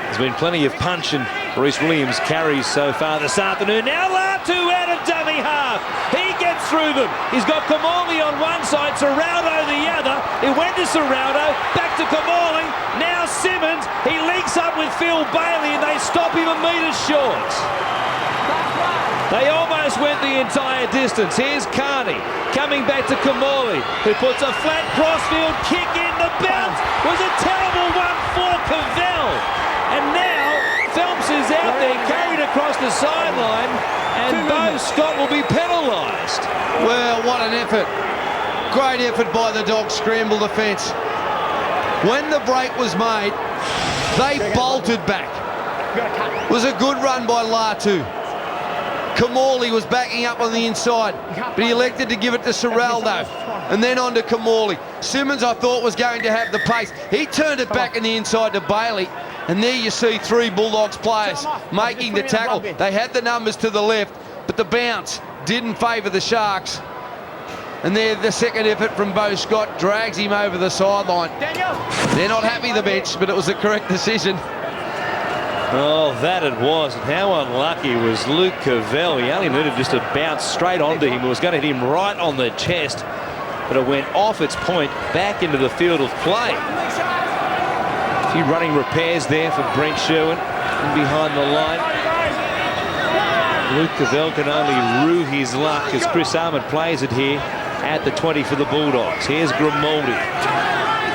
There's been plenty of punch and Reece Williams carries so far this afternoon. Now Latu out of dummy half. He gets through them. He's got Kamali on one side, Serraldo the other. He went to Serraldo, back to Kamali. Now Simmons. He links up with Phil Bailey and they stop him a metre short. They almost went the entire distance. Here's Carney coming back to Kamali, who puts a flat crossfield kick in. The bounce was a terrible one for Cavell. And now Phelps is out there, carried across the sideline, and Beau Scott will be penalised. Well, what an effort. Great effort by the Dogs' scramble defence. When the break was made, they bolted back. It was a good run by Latu. Kamali was backing up on the inside, but he elected to give it to Serraldo and then on to Kamali. Simmons, I thought, was going to have the pace. He turned it back in the inside to Bailey, and there you see three Bulldogs players making the tackle. They had the numbers to the left, but the bounce didn't favour the Sharks. And there, the second effort from Beau Scott drags him over the sideline. They're not happy, the bench, but it was the correct decision. Oh, that it was. And how unlucky was Luke Cavell. He only needed just to bounce straight onto him. It was going to hit him right on the chest, but it went off its point back into the field of play. A few running repairs there for Brent Sherwin in behind the line. Luke Cavell can only rue his luck as Chris Ahmed plays it here at the 20 for the Bulldogs. Here's Grimaldi.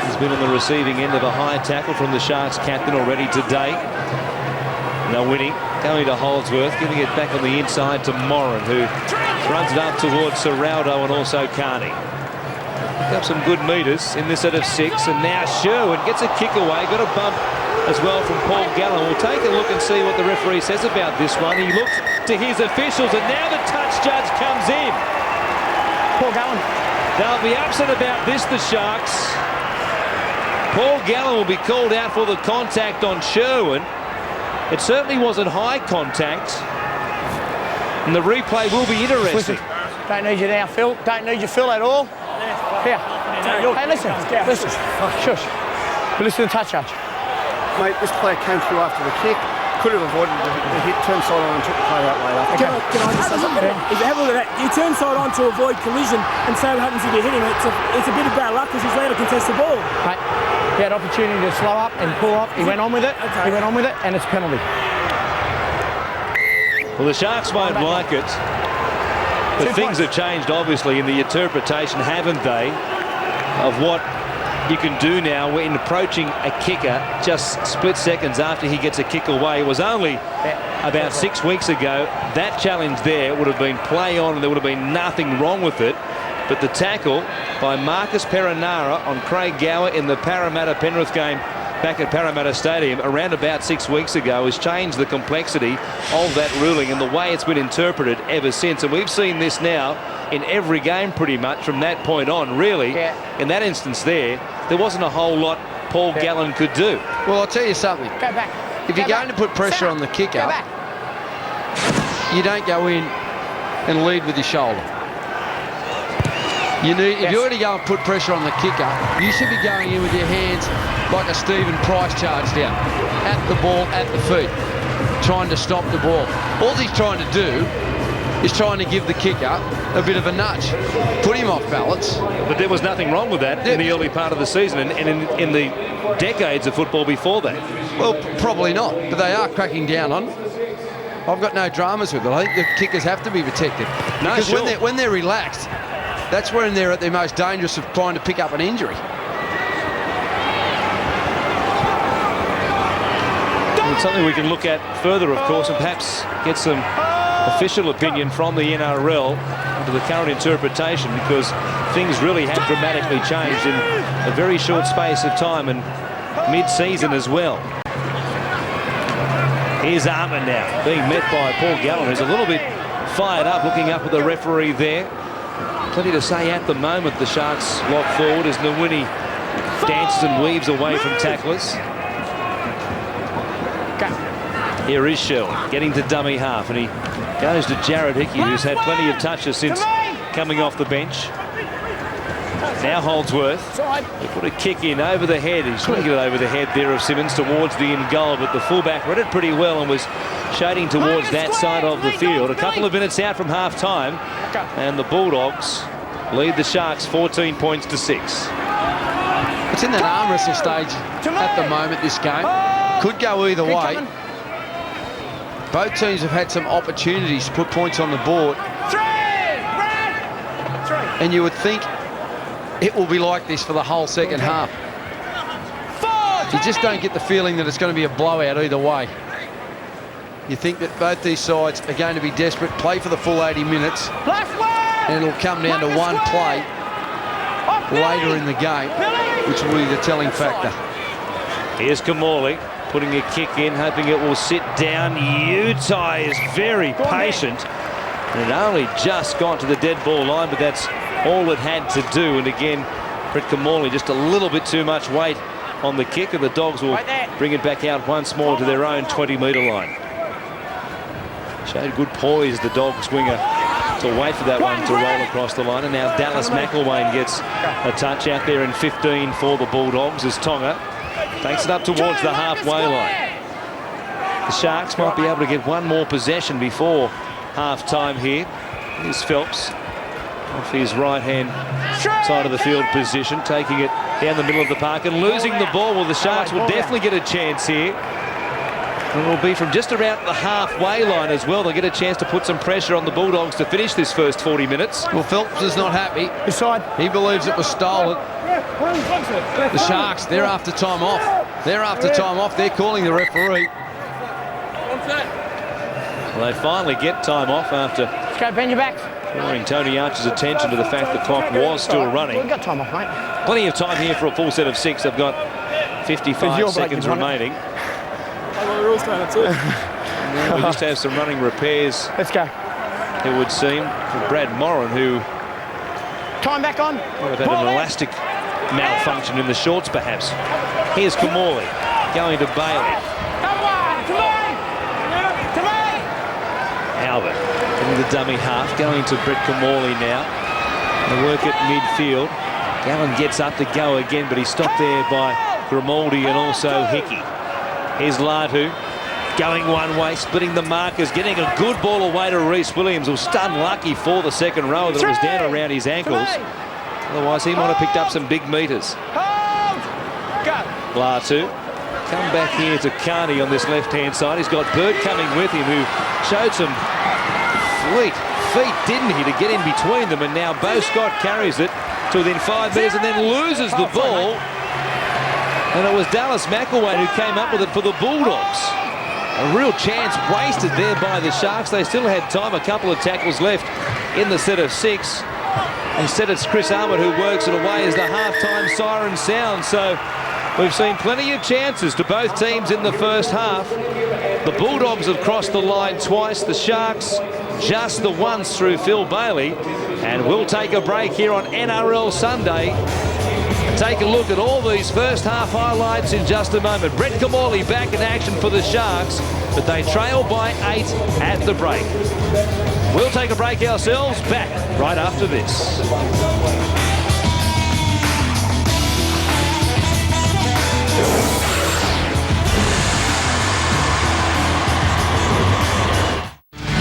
He's been on the receiving end of a high tackle from the Sharks captain already today. Now winning, going to Holdsworth, giving it back on the inside to Moran, who runs it up towards Serraldo and also Carney. Got some good metres in this set of 6, and now Sherwin gets a kick away, got a bump as well from Paul Gallen. We'll take a look and see what the referee says about this one. He looks to his officials, and now the touch judge comes in. Paul Gallen. They'll be upset about this, the Sharks. Paul Gallen will be called out for the contact on Sherwin. It certainly wasn't high contact, and the replay will be interesting. Listen, don't need you now, Phil. Don't need you, Phil, at all. Here. Hey, listen. Shush. But listen to the touch judge. Mate, this player came through after the kick, could have avoided the hit, turned side on and took the play that way. Can I just say something? If you have a look at that, you turn side on to avoid collision, and so what happens if you hit him? It's a bit of bad luck because he's allowed to contest the ball. Mate, he had opportunity to slow up and pull off. He went on with it. He went on with it, and it's a penalty. Well, the Sharks won't like it. But things have changed, obviously, in the interpretation, haven't they, of what you can do now when approaching a kicker just split seconds after he gets a kick away. It was only about 6 weeks ago. That challenge there would have been play on and there would have been nothing wrong with it. But the tackle by Marcus Perinara on Craig Gower in the Parramatta-Penrith game back at Parramatta Stadium around about 6 weeks ago has changed the complexity of that ruling and the way it's been interpreted ever since. And we've seen this now in every game pretty much from that point on, really. In that instance there wasn't a whole lot Paul Gallen could do. Well, I'll tell you something. Go back. If you're going to put pressure on the kicker, you don't go in and lead with your shoulder. You need, if you're going to go and put pressure on the kicker, you should be going in with your hands like a Stephen Price charge down, at the ball, at the feet, trying to stop the ball. All he's trying to do is trying to give the kicker a bit of a nudge, put him off balance. But there was nothing wrong with that in the early part of the season and in the decades of football before that. Well, probably not, but they are cracking down on it. I've got no dramas with it. I think the kickers have to be protected. No, because sure. when they're relaxed, that's when they're at their most dangerous of trying to pick up an injury. It's something we can look at further, of course, and perhaps get some official opinion from the NRL to the current interpretation, because things really have dramatically changed in a very short space of time and mid-season as well. Here's Armour now, being met by Paul Gallen, who's a little bit fired up, looking up at the referee there. Plenty to say at the moment. The Sharks lock forward as Nwini dances and weaves away from tacklers. Here is Shell getting to dummy half, and he goes to Jared Hickey, who's had plenty of touches since coming off the bench. Now Holdsworth. They put a kick in over the head. He's trying to get it over the head there of Simmons towards the in goal, but the fullback read it pretty well and was shading towards that side of the field. A couple of minutes out from half time, and the Bulldogs lead the Sharks 14 points to 6. It's in that arm wrestle stage at the moment, this game. Could go either way. Both teams have had some opportunities to put points on the board. And you would think it will be like this for the whole second half. You just don't get the feeling that it's going to be a blowout either way. You think that both these sides are going to be desperate, play for the full 80 minutes, and it'll come down to one play later in the game, which will be the telling factor. Here's Kamali putting a kick in, hoping it will sit down. Utah is very patient, and it only just got to the dead ball line, but that's all it had to do. And again, Brett Kamali just a little bit too much weight on the kick, and the Dogs will bring it back out once more to their own 20-metre line. Showed good poise, the Dogs winger, to wait for that one to roll across the line. And now Dallas McElwain gets a touch out there in 15 for the Bulldogs as Tonga takes it up towards the halfway line. The Sharks might be able to get one more possession before half-time here. Here's Phelps off his right-hand side of the field position, taking it down the middle of the park and losing the ball. Well, the Sharks will definitely get a chance here. And it will be from just around the halfway line as well. They'll get a chance to put some pressure on the Bulldogs to finish this first 40 minutes. Well, Phelps is not happy. He believes it was stolen. The Sharks, they're after time off. They're after time off. They're calling the referee. Well, they finally get time off after drawing Tony Archer's attention to the fact the clock was still running. We've got time off, mate. Plenty of time here for a full set of 6. They've got 55 seconds remaining. We just have some running repairs. Let's go. It would seem for Brad Moran, who Time back on. might have had an elastic malfunction in the shorts, perhaps. Here's Kamali going to Bailey. Albert in the dummy half, going to Brett Kamali now. They work at midfield. Gallen gets up to go again, but he's stopped there by Grimaldi and also Hickey. Here's Latu going one way, splitting the markers, getting a good ball away to Reece Williams. Was unlucky for the second row that it was down around his ankles. Otherwise, he might have picked up some big metres. Latu come back here to Carney on this left-hand side. He's got Bird coming with him, who showed some fleet feet, didn't he, to get in between them. And now Bo Scott carries it to within 5 metres and then loses the ball. And it was Dallas McElwain who came up with it for the Bulldogs. A real chance wasted there by the Sharks. They still had time, a couple of tackles left in the set of 6. Instead, it's Chris Armour who works it away as the half-time siren sounds. So we've seen plenty of chances to both teams in the first half. The Bulldogs have crossed the line twice. The Sharks just the once through Phil Bailey. And we'll take a break here on NRL Sunday. Take a look at all these first half highlights in just a moment. Brett Kamali back in action for the Sharks, but they trail by 8 at the break. We'll take a break ourselves, back right after this.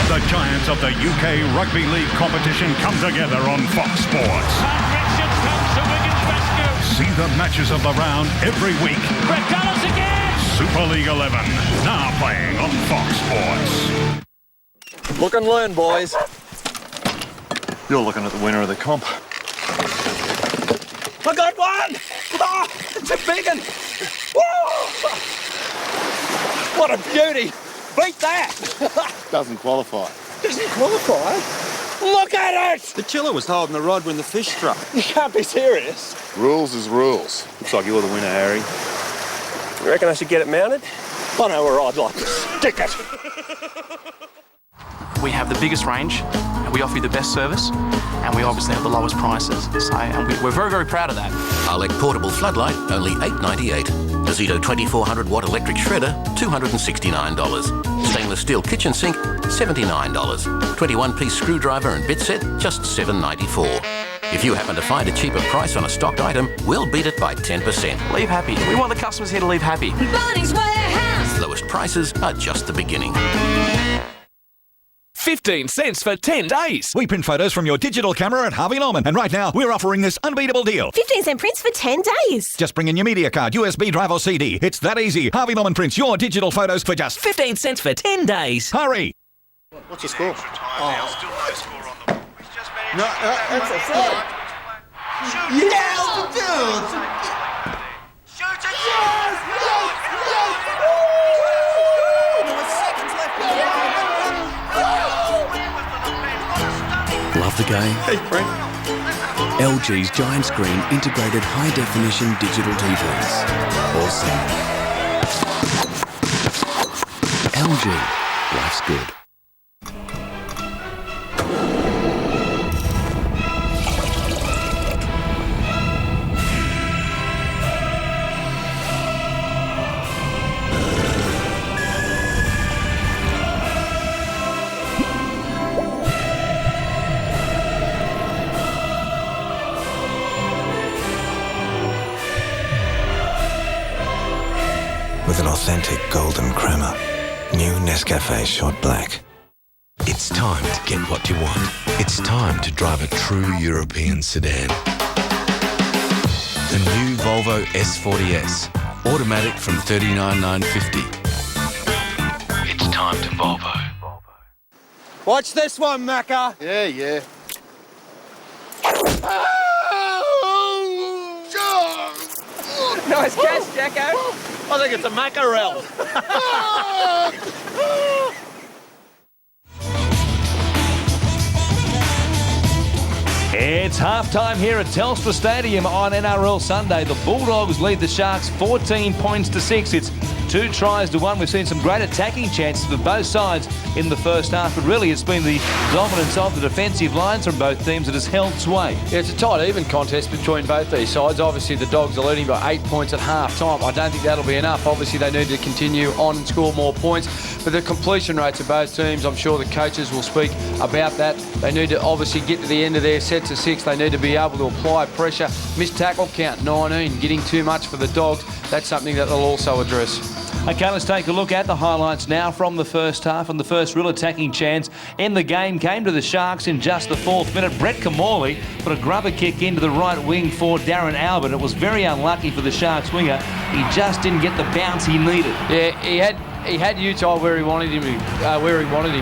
The giants of the UK Rugby League competition come together on Fox Sports. See the matches of the round every week. McDonald's again! Super League 11, now playing on Fox Sports. Look and learn, boys. You're looking at the winner of the comp. I got one! Oh, it's a big one! Whoa! What a beauty! Beat that! Doesn't qualify. Doesn't qualify. Look at it! The chiller was holding the rod when the fish struck. You can't be serious. Rules is rules. Looks like you're the winner, Harry. You reckon I should get it mounted? I know where I'd like to stick it. We have the biggest range, and we offer you the best service, and we obviously have the lowest prices. So, and we're very, very proud of that. Arlec portable floodlight, only $8.98. Azito 2400 watt electric shredder, $269. Stainless steel kitchen sink, $79. 21-piece screwdriver and bit set, just $7.94. If you happen to find a cheaper price on a stocked item, we'll beat it by 10%. Leave happy. We want the customers here to leave happy. Bunnings Warehouse. Lowest prices are just the beginning. 15 cents for 10 days. We print photos from your digital camera at Harvey Norman, and right now we're offering this unbeatable deal. 15-cent prints for 10 days. Just bring in your media card, USB drive or CD. It's that easy. Harvey Norman prints your digital photos for just 15 cents for 10 days. Hurry! What's the score? No, that's a foul. Yeah, dude! Shoot it! Love the game? Hey, Frank. LG's giant screen integrated high-definition digital TVs. Awesome. LG. Life's good. With an authentic golden crema. New Nescafe Short Black. It's time to get what you want. It's time to drive a true European sedan. The new Volvo S40S. Automatic from $39,950. It's time to Volvo. Watch this one, Macca. Yeah. Nice catch, Jacko. I think it's a mackerel. It's half-time here at Telstra Stadium on NRL Sunday. The Bulldogs lead the Sharks 14 points to 6. It's 2 tries to 1. We've seen some great attacking chances for both sides in the first half, but really it's been the dominance of the defensive lines from both teams that has held sway. Yeah, it's a tight, even contest between both these sides. Obviously, the Dogs are leading by 8 points at half-time. I don't think that'll be enough. Obviously, they need to continue on and score more points. But the completion rates of both teams, I'm sure the coaches will speak about that. They need to obviously get to the end of their sets of 6. They need to be able to apply pressure. Missed tackle count, 19. Getting too much for the Dogs. That's something that they'll also address. Okay, let's take a look at the highlights now from the first half, and the first real attacking chance in the game came to the Sharks in just the 4th minute. Brett Kamali put a grubber kick into the right wing for Darren Albert. It was very unlucky for the Sharks winger. He just didn't get the bounce he needed. Yeah, he had Utah where he wanted him,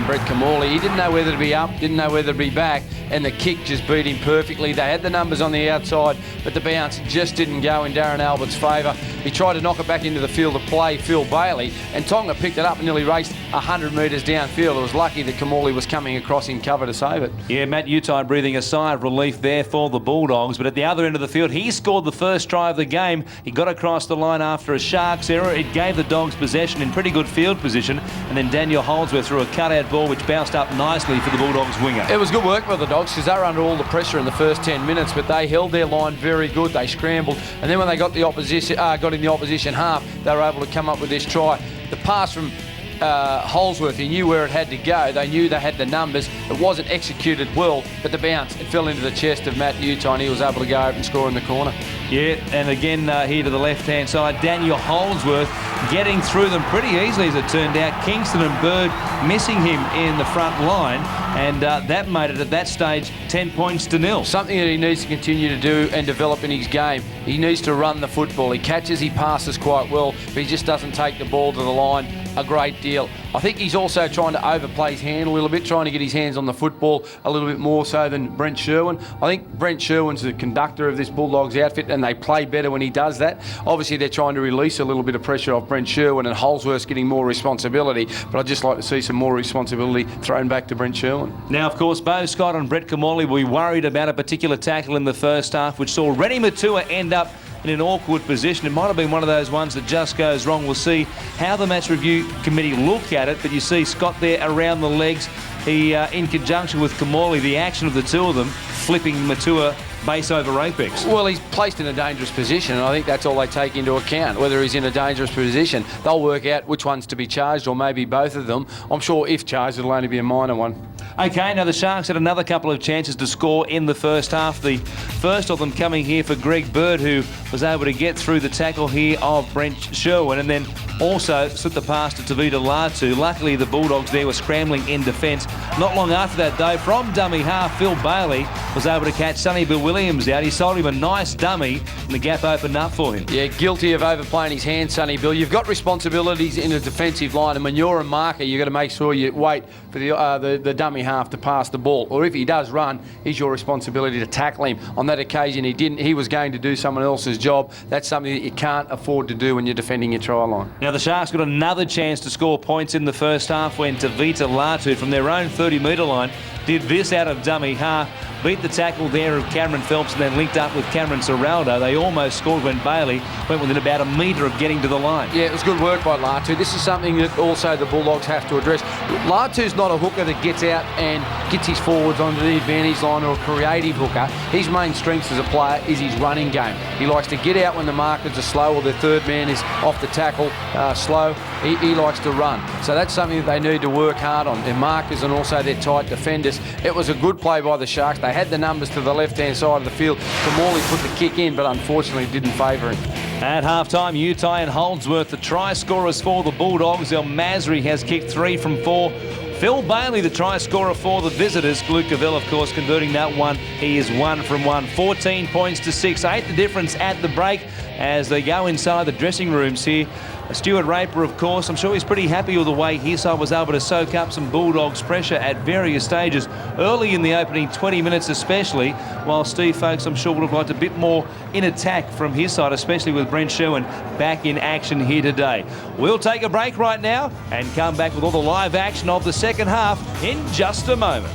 Brett Kamali. He didn't know whether to be up, didn't know whether to be back, and the kick just beat him perfectly. They had the numbers on the outside, but the bounce just didn't go in Darren Albert's favour. He tried to knock it back into the field of play, Phil Bailey, and Tonga picked it up and nearly raced 100 metres downfield. It was lucky that Kamali was coming across in cover to save it. Yeah, Matt Utah breathing a sigh of relief there for the Bulldogs, but at the other end of the field, he scored the first try of the game. He got across the line after a Sharks error. It gave the Dogs possession in pretty good field position, and then Daniel Holdsworth threw a cutout ball which bounced up nicely for the Bulldogs winger. It was good work by the Dogs because they were under all the pressure in the first 10 minutes, but they held their line very good. They scrambled, and then when they got in the opposition half, they were able to come up with this try. The pass from Holdsworth, he knew where it had to go. They knew they had the numbers. It wasn't executed well, but the bounce, it fell into the chest of Matt Utah, and he was able to go over and score in the corner. Yeah, and again here to the left-hand side, Daniel Holdsworth getting through them pretty easily as it turned out. Kingston and Bird missing him in the front line, and that made it at that stage 10 points to 0. Something that he needs to continue to do and develop in his game. He needs to run the football. He catches, he passes quite well, but he just doesn't take the ball to the line a great deal. I think he's also trying to overplay his hand a little bit, trying to get his hands on the football a little bit more so than Brent Sherwin. I think Brent Sherwin's the conductor of this Bulldogs outfit, and they play better when he does that. Obviously, they're trying to release a little bit of pressure off Brent Sherwin, and Holsworth's getting more responsibility, but I'd just like to see some more responsibility thrown back to Brent Sherwin. Now, of course, Beau Scott and Brett Kamali will be worried about a particular tackle in the first half, which saw Rennie Matua end up in an awkward position. It might have been one of those ones that just goes wrong. We'll see how the match review committee look at it, but you see Scott there around the legs. He, in conjunction with Kamali, the action of the two of them, flipping Matua base over apex. Well, he's placed in a dangerous position, and I think that's all they take into account. Whether he's in a dangerous position, they'll work out which one's to be charged, or maybe both of them. I'm sure if charged, it'll only be a minor one. Okay, now the Sharks had another couple of chances to score in the first half. The first of them coming here for Greg Bird, who was able to get through the tackle here of Brent Sherwin, and then also slipped the pass to Tavita Latu. Luckily, the Bulldogs there were scrambling in defence. Not long after that, though, from dummy half, Phil Bailey was able to catch Sonny Bill Williams out. He sold him a nice dummy, and the gap opened up for him. Yeah, guilty of overplaying his hand, Sonny Bill. You've got responsibilities in a defensive line, and when you're a marker, you've got to make sure you wait for the dummy half to pass the ball. Or if he does run, it's your responsibility to tackle him. On that occasion, he didn't. He was going to do someone else's job. That's something that you can't afford to do when you're defending your try line. Now, the Sharks got another chance to score points in the first half when Tavita Latu, from their own 30-metre line, did this out of dummy half, beat the tackle there of Cameron Phelps, and then linked up with Cameron Serraldo. They almost scored when Bailey went within about a metre of getting to the line. Yeah, it was good work by Latu. This is something that also the Bulldogs have to address. Latu's not a hooker that gets out and gets his forwards onto the advantage line, or a creative hooker. His main strengths as a player is his running game. He likes to get out when the markers are slow, or the third man is off the tackle slow. He likes to run. So that's something that they need to work hard on, their markers and also their tight defenders. It was a good play by the Sharks. They had the numbers to the left-hand side of the field. Kamali put the kick in, but unfortunately didn't favour him. At half-time, Utai and Holdsworth, the try scorers for the Bulldogs. El Masri has kicked 3 from 4. Phil Bailey, the try scorer for the visitors. Luke Cavell, of course, converting that one. He is 1 from 1. 14 points to 6. 8 the difference at the break as they go inside the dressing rooms here. Stuart Raper, of course, I'm sure he's pretty happy with the way his side was able to soak up some Bulldogs pressure at various stages, early in the opening 20 minutes especially, while Steve Folkes, I'm sure, would have liked a bit more in attack from his side, especially with Brent Sherwin back in action here today. We'll take a break right now and come back with all the live action of the second half in just a moment.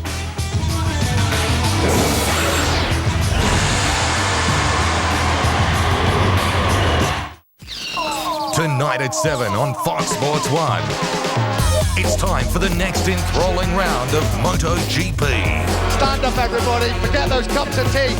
Tonight at 7 on Fox Sports 1. It's time for the next enthralling round of MotoGP. Stand up, everybody. Forget those cups of tea.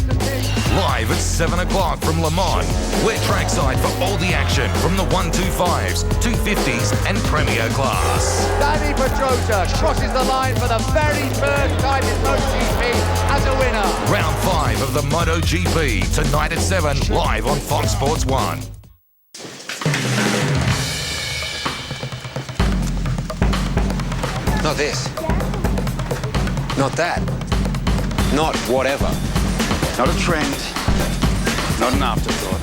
Live at 7 o'clock from Le Mans. We're trackside for all the action from the 125s, 250s and Premier Class. Danny Pedrosa crosses the line for the very first time in MotoGP as a winner. Round 5 of the MotoGP. Tonight at 7, live on Fox Sports 1. Not this. Not that. Not whatever. Not a trend. Not an afterthought.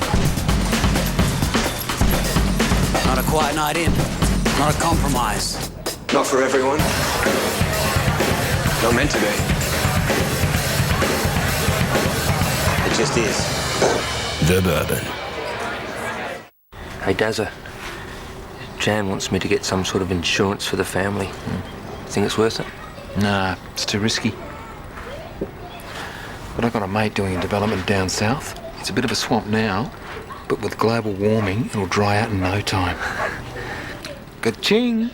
Not a quiet night in. Not a compromise. Not for everyone. Not meant to be. It just is. The Bourbon. Hey, Dazza. Jan wants me to get some sort of insurance for the family. Think it's worth it? Nah, it's too risky. But I've got a mate doing a development down south. It's a bit of a swamp now, but with global warming, it'll dry out in no time. Ka-ching!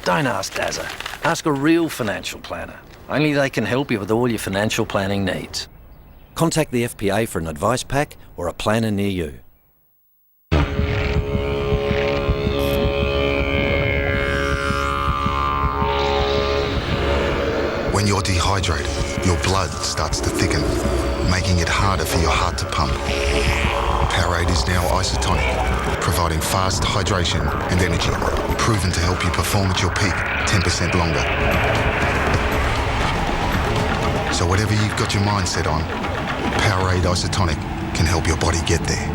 Don't ask Dazza. Ask a real financial planner. Only they can help you with all your financial planning needs. Contact the FPA for an advice pack or a planner near you. When you're dehydrated, your blood starts to thicken, making it harder for your heart to pump. Powerade is now isotonic, providing fast hydration and energy, proven to help you perform at your peak 10% longer. So whatever you've got your mind set on, Powerade Isotonic can help your body get there.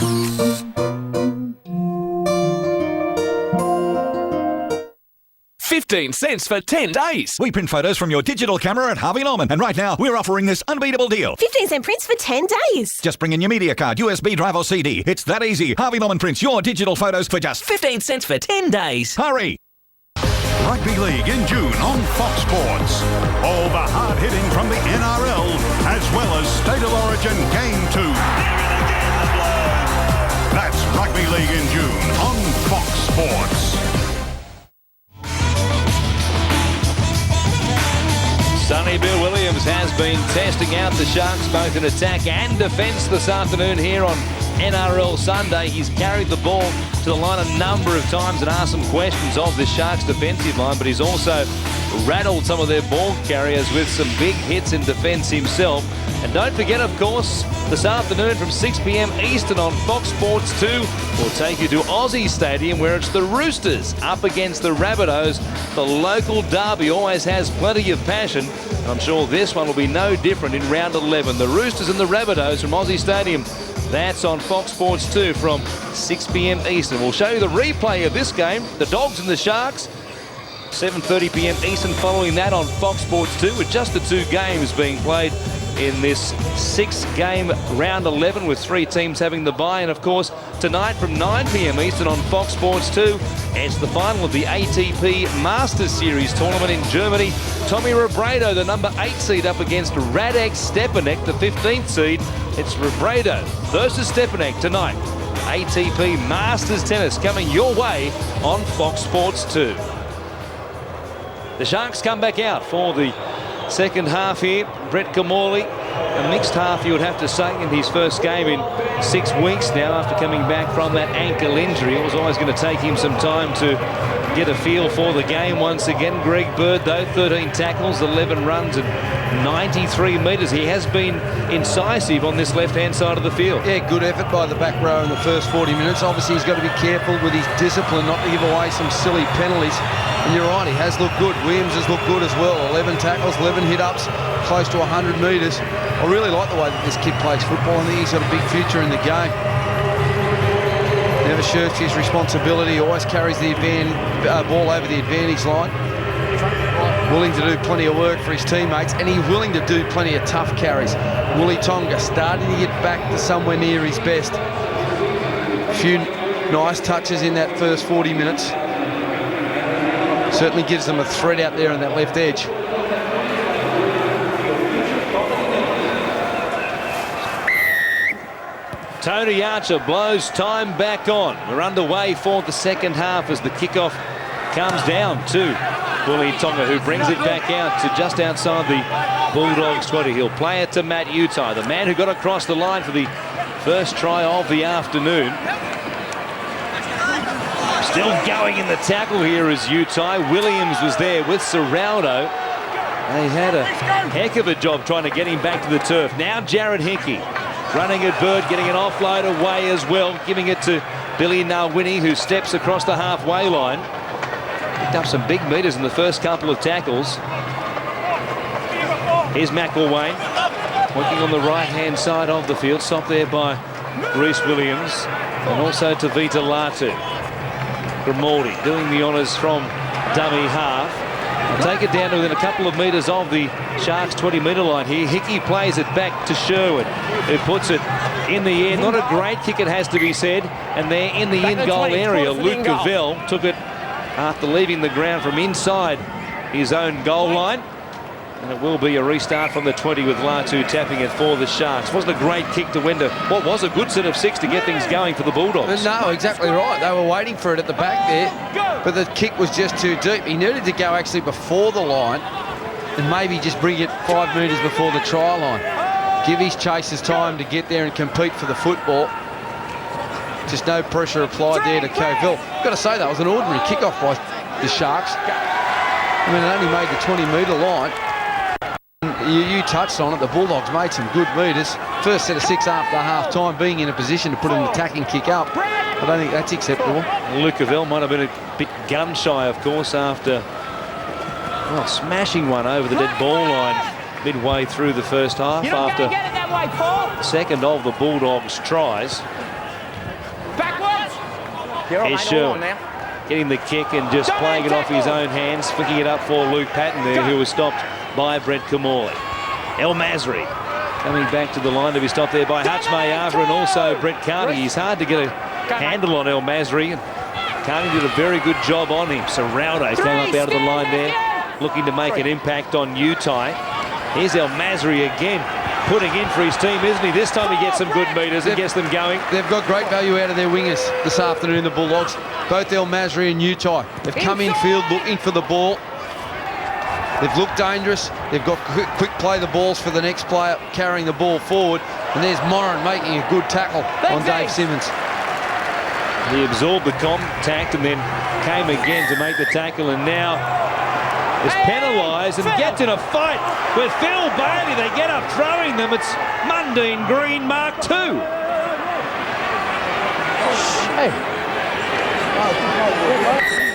$0.15 for 10 days. We print photos from your digital camera at Harvey Norman, and right now we're offering this unbeatable deal. 15-cent prints for 10 days. Just bring in your media card, USB drive or CD. It's that easy. Harvey Norman prints your digital photos for just 15 cents for 10 days. Hurry! Rugby League in June on Fox Sports. All the hard hitting from the NRL, as well as State of Origin Game 2. That's Rugby League in June on Fox Sports. Sonny Bill Williams has been testing out the Sharks both in attack and defence this afternoon here on NRL Sunday. He's carried the ball to the line a number of times and asked some questions of the Sharks defensive line, but he's also rattled some of their ball carriers with some big hits in defence himself. And don't forget, of course, this afternoon from 6 p.m. Eastern on Fox Sports 2, we'll take you to Aussie Stadium, where it's the Roosters up against the Rabbitohs. The local derby always has plenty of passion. I'm sure this one will be no different in round 11. The Roosters and the Rabbitohs from Aussie Stadium. That's on Fox Sports 2 from 6 p.m. Eastern. We'll show you the replay of this game, the Dogs and the Sharks. 7:30 p.m. Eastern following that on Fox Sports 2, with just the two games being played in this 6-game round 11, with 3 teams having the bye. And of course, tonight from 9 p.m. Eastern on Fox Sports 2, it's the final of the ATP Masters Series tournament in Germany. Tommy Robredo, the number 8 seed, up against Radek Stepanek, the 15th seed. It's Robredo versus Stepanek tonight. ATP Masters Tennis coming your way on Fox Sports 2. The Sharks come back out for the second half here. Brett Kamali, a mixed half you would have to say, in his first game in 6 weeks now after coming back from that ankle injury. It was always going to take him some time to get a feel for the game once again. Greg Bird, though, 13 tackles, 11 runs and 93 metres. He has been incisive on this left-hand side of the field. Yeah, good effort by the back row in the first 40 minutes. Obviously, he's got to be careful with his discipline not to give away some silly penalties. And you're right, he has looked good. Williams has looked good as well. 11 tackles, 11 hit-ups, close to 100 metres. I really like the way that this kid plays football. I think he's got a big future in the game. Never shirks his responsibility, always carries the ball over the advantage line. Willing to do plenty of work for his teammates, and he's willing to do plenty of tough carries. Willie Tonga starting to get back to somewhere near his best. A few nice touches in that first 40 minutes. Certainly gives them a threat out there on that left edge. Tony Archer blows time back on. We're underway for the second half as the kickoff comes down to Willie Tonga, who brings it back out to just outside the Bulldogs 20. He'll play it to Matt Utai, the man who got across the line for the first try of the afternoon. Still going in the tackle here is Utai. Williams was there with Serraldo. They had a heck of a job trying to get him back to the turf. Now Jared Hickey running at Bird, getting an offload away as well, giving it to Billy Nawini, who steps across the halfway line. Picked up some big metres in the first couple of tackles. Here's McElwain working on the right-hand side of the field. Stopped there by Reece Williams, and also to Vita Latu. Grimaldi doing the honours from dummy half. I'll take it down to within a couple of metres of the Sharks' 20-metre line here. Hickey plays it back to Sherwood, who puts it in the air. Not a great kick, it has to be said. And there in the in-goal area, Luke Cavell took it after leaving the ground from inside his own goal line. And it will be a restart from the 20 with Latu tapping it for the Sharks. Wasn't a great kick to win to what was a good set of 6 to get things going for the Bulldogs. No, exactly right. They were waiting for it at the back there, but the kick was just too deep. He needed to go actually before the line and maybe just bring it 5 metres before the try line. Give his chasers time to get there and compete for the football. Just no pressure applied there to Covell. Got to say, that was an ordinary kickoff by the Sharks. I mean, it only made the 20-metre line. You touched on it, the Bulldogs made some good metres. First set of 6 after half-time, being in a position to put an attacking kick up. I don't think that's acceptable. Luke Cavell might have been a bit gun-shy, of course, after smashing one over the dead ball line midway through the first half after the second of the Bulldogs' tries. You're Here's all Sherwin on now. getting the kick and just playing it off his own hands, flicking it up for Luke Patton there, who was stopped by Brett Kamali. El Masri coming back to the line to be stopped there by Hutch Mayava and also Brett Carney. He's hard to get a handle on El Masri. Carney did a very good job on him. Serraldo came up out of the line there, looking to make an impact on Utai. Here's El Masri again, putting in for his team, isn't he? This time he gets some good meters and gets them going. They've got great value out of their wingers this afternoon, the Bulldogs. Both El Masri and Utai. They've come infield looking for the ball. They've looked dangerous. They've got quick play the balls for the next player carrying the ball forward. And there's Moran making a good tackle on Dave Simmons. He absorbed the contact and then came again to make the tackle, and now is penalised and gets in a fight with Phil Bailey. They get up throwing them. It's Mundine Green Mark II.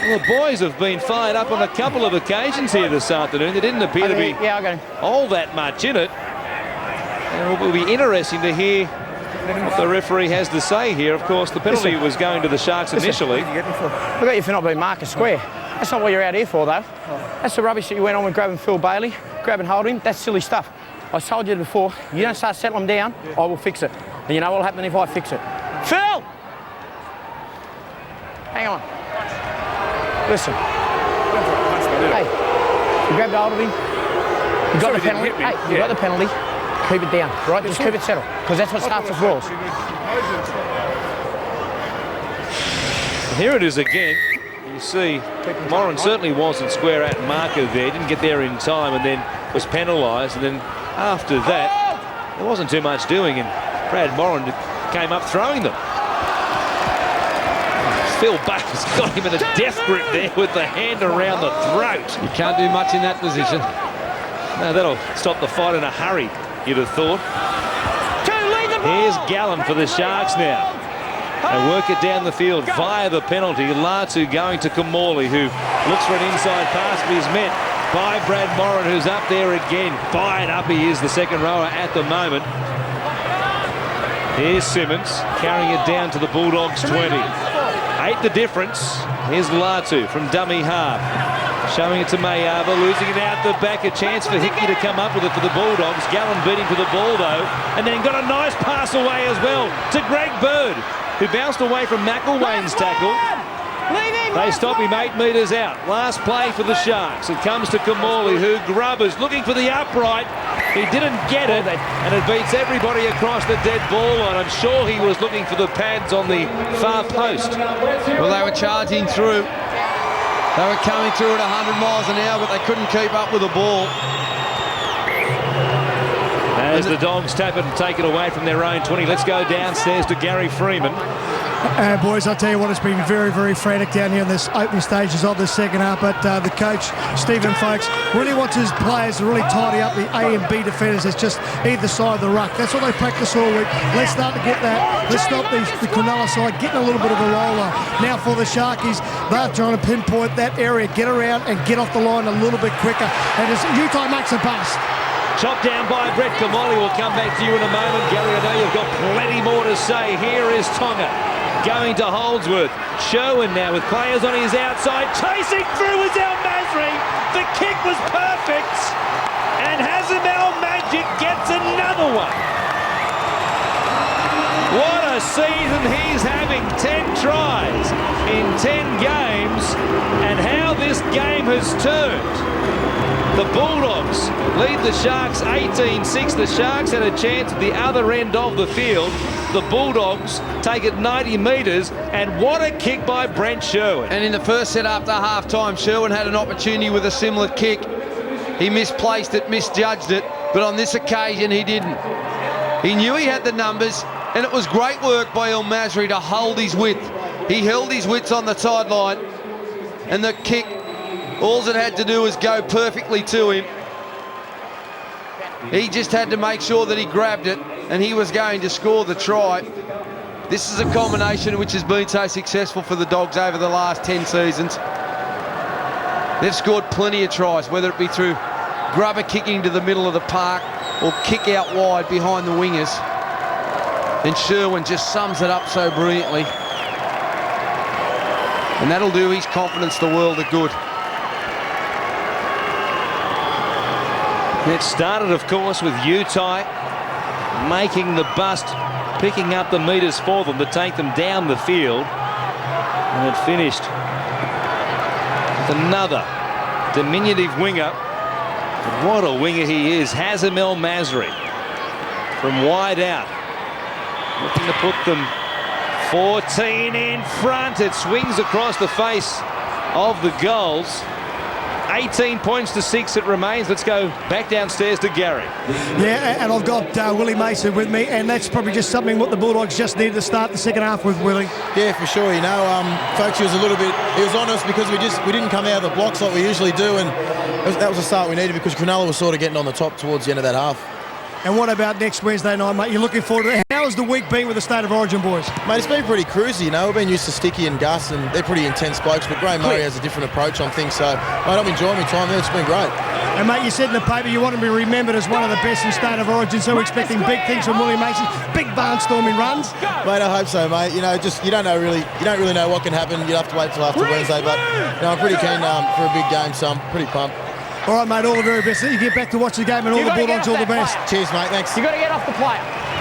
Well, the boys have been fired up on a couple of occasions here this afternoon. There didn't appear to be all that much in it. And it will be interesting to hear what the referee has to say here. Of course, the penalty was going to the Sharks initially. Look at you for not being Marcus Square. That's not what you're out here for, though. That's the rubbish that you went on with grabbing Phil Bailey, grab and hold him. That's silly stuff. I told you before, you don't start settling them down, I will fix it. And you know what will happen if I fix it? Phil! Hang on. Listen. Hey, you grabbed hold of him. You got the penalty. Hey, you got the penalty. Keep it down, right? Just keep it settled, because that's what starts with balls. Here it is again. You see, Moran certainly wasn't square at marker there, didn't get there in time, and then was penalised. And then after that, there wasn't too much doing, and Brad Moran came up throwing them. Phil Baker's got him in a death grip there with the hand around the throat. You can't do much in that position. No, that'll stop the fight in a hurry, you'd have thought. Here's Gallen for the Sharks now. They work it down the field via the penalty. Latu going to Kamali, who looks for an inside pass, but he's met by Brad Moran, who's up there again. Fired up he is, the second rower at the moment. Here's Simmons carrying it down to the Bulldogs 20. 8 the difference. Here's Latu from dummy half. Showing it to Mayava, losing it out the back. A chance for Hickey to come up with it for the Bulldogs. Gallen beating for the ball though, and then got a nice pass away as well to Greg Bird, who bounced away from McElwain's tackle. They stop him 8 metres out. Last play for the Sharks. It comes to Kamali, who grubbers, looking for the upright. He didn't get it, and it beats everybody across the dead ball line. I'm sure he was looking for the pads on the far post. Well, they were charging through. They were coming through at 100 miles an hour, but they couldn't keep up with the ball. As the Dogs tap it and take it away from their own 20. Let's go downstairs to Gary Freeman. Boys, I'll tell you what, it's been very, very frantic down here in this opening stages of the second half, but the coach, Stephen Folks, really wants his players to really tidy up the A and B defenders. It's just either side of the ruck. That's what they practice all week. Let's start to get that. Let's stop the Cronulla side getting a little bit of a roller. Now for the Sharkies, they're trying to pinpoint that area, get around and get off the line a little bit quicker. And as Utai makes a bust. Chopped down by Brett Kamali. We'll come back to you in a moment. Gary, I know you've got plenty more to say. Here is Tonga going to Holdsworth. Sherwin now with players on his outside. Chasing through is El Masri. The kick was perfect. And Hazem El Magic gets another one. What a season he's having. 10 tries in 10 games. And how this game has turned. The Bulldogs lead the Sharks 18-6. The Sharks had a chance at the other end of the field. The Bulldogs take it 90 metres, and what a kick by Brent Sherwin. And in the first set after half-time, Sherwin had an opportunity with a similar kick. He misplaced it, misjudged it, but on this occasion he didn't. He knew he had the numbers, and it was great work by El Masri to hold his width. He held his width on the sideline, and the kick, all it had to do was go perfectly to him. He just had to make sure that he grabbed it, and he was going to score the try. This is a combination which has been so successful for the Dogs over the last 10 seasons. They've scored plenty of tries, whether it be through grubber kicking to the middle of the park or kick out wide behind the wingers. And Sherwin just sums it up so brilliantly. And that'll do his confidence the world of good. It started, of course, with Utai making the bust, picking up the metres for them to take them down the field. And it finished with another diminutive winger. But what a winger he is, Hazem El Masri, from wide out, looking to put them 14 in front. It swings across the face of the goals. 18 points to 6 it remains. Let's go back downstairs to Gary. Yeah, and I've got Willie Mason with me, and that's probably just something what the Bulldogs just needed to start the second half with, Willie. Yeah, for sure. You know, folks, he was on us because we didn't come out of the blocks like we usually do, and that was the start we needed because Cronulla was sort of getting on the top towards the end of that half. And what about next Wednesday night, mate? You're looking forward to it. How has the week been with the State of Origin boys? Mate, it's been pretty cruisy, you know. We've been used to Sticky and Gus, and they're pretty intense blokes, but Graham Murray has a different approach on things, so, mate, I'm enjoying my time there. It's been great. And, mate, you said in the paper you want to be remembered as one of the best in State of Origin, so we're expecting big things from Willie Mason, big barnstorming runs. Mate, I hope so, mate. You know, you don't really know what can happen. You'll have to wait till after Wednesday, but you know, I'm pretty keen for a big game, so I'm pretty pumped. All right, mate, all the very best. You get back to watch the game, and all the Bulldogs, all the best. Cheers, mate, thanks. You got to get off the player.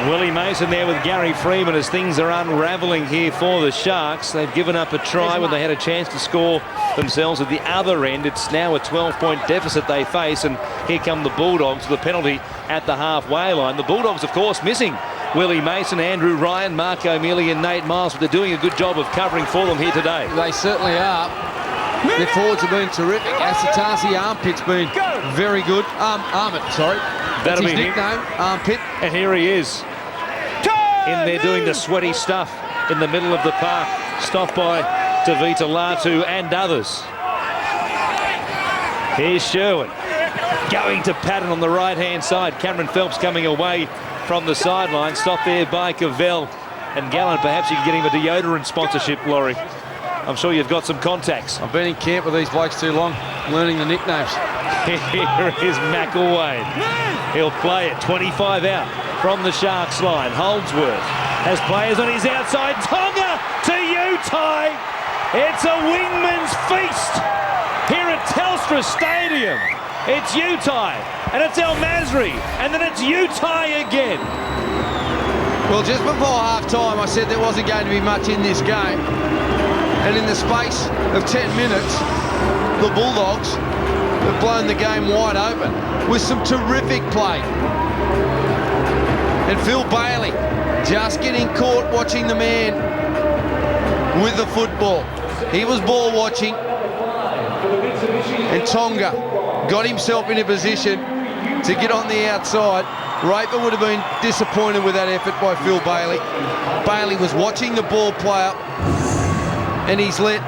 Willie Mason there with Gary Freeman as things are unravelling here for the Sharks. They've given up a try when they had a chance to score themselves at the other end. It's now a 12-point deficit they face, and here come the Bulldogs with a penalty at the halfway line. The Bulldogs, of course, missing Willie Mason, Andrew Ryan, Mark O'Mealy and Nate Miles, but they're doing a good job of covering for them here today. They certainly are. Their forwards have been terrific. Asatasi Armpit's been very good. Armit, sorry. That's his nickname, Armpit. And here he is in there doing the sweaty stuff in the middle of the park, stopped by Tavita Latu and others. Here's Sherwin going to Patton on the right-hand side. Cameron Phelps coming away from the sideline, stopped there by Cavell and Gallen. Perhaps you can get him a deodorant sponsorship, Laurie. I'm sure you've got some contacts. I've been in camp with these blokes too long, learning the nicknames. Here is McElwain. He'll play it 25 out from the Sharks line. Holdsworth has players on his outside. Tonga to Utai. It's a wingman's feast here at Telstra Stadium. It's Utai and it's El Masri and then it's Utai again. Well, just before half-time, I said there wasn't going to be much in this game. And in the space of 10 minutes, the Bulldogs have blown the game wide open with some terrific play. And Phil Bailey just getting caught watching the man with the football. He was ball watching, and Tonga got himself in a position to get on the outside. Raper would have been disappointed with that effort by Phil Bailey. Bailey was watching the ball play up, and he's let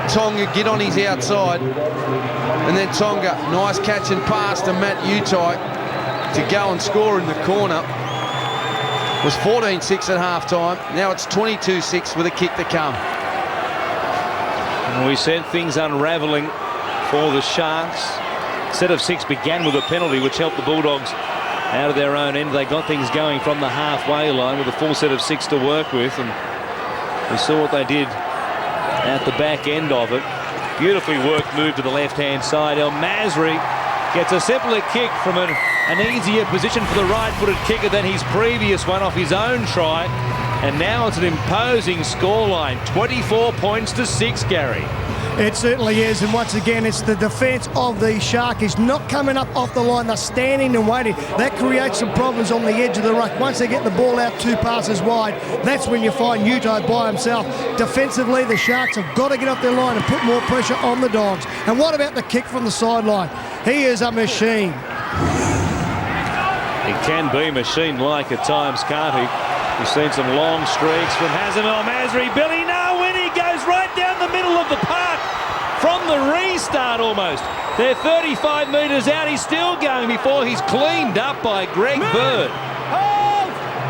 Tonga get on his outside. And then Tonga, nice catch and pass to Matt Utai to go and score in the corner. It was 14-6 at half-time. Now it's 22-6 with a kick to come. And we said things unravelling for the Sharks. Set of 6 began with a penalty, which helped the Bulldogs out of their own end. They got things going from the halfway line with a full set of 6 to work with, and we saw what they did at the back end of it. Beautifully worked move to the left-hand side. El Masri gets a simpler kick from an easier position for the right-footed kicker than his previous one off his own try. And now it's an imposing scoreline, 24 points to 6, Gary. It certainly is, and once again, it's the defence of the Sharkies not coming up off the line. They're standing and waiting. That creates some problems on the edge of the ruck. Once they get the ball out 2 passes wide, that's when you find Utai by himself. Defensively, the Sharks have got to get off their line and put more pressure on the Dogs. And what about the kick from the sideline? He is a machine. He can be machine-like at times, can't he? We've seen some long streaks from Hazem El Masri. Billy Nawini goes right down the middle of the park from the restart almost. They're 35 metres out. He's still going before he's cleaned up by Greg Bird.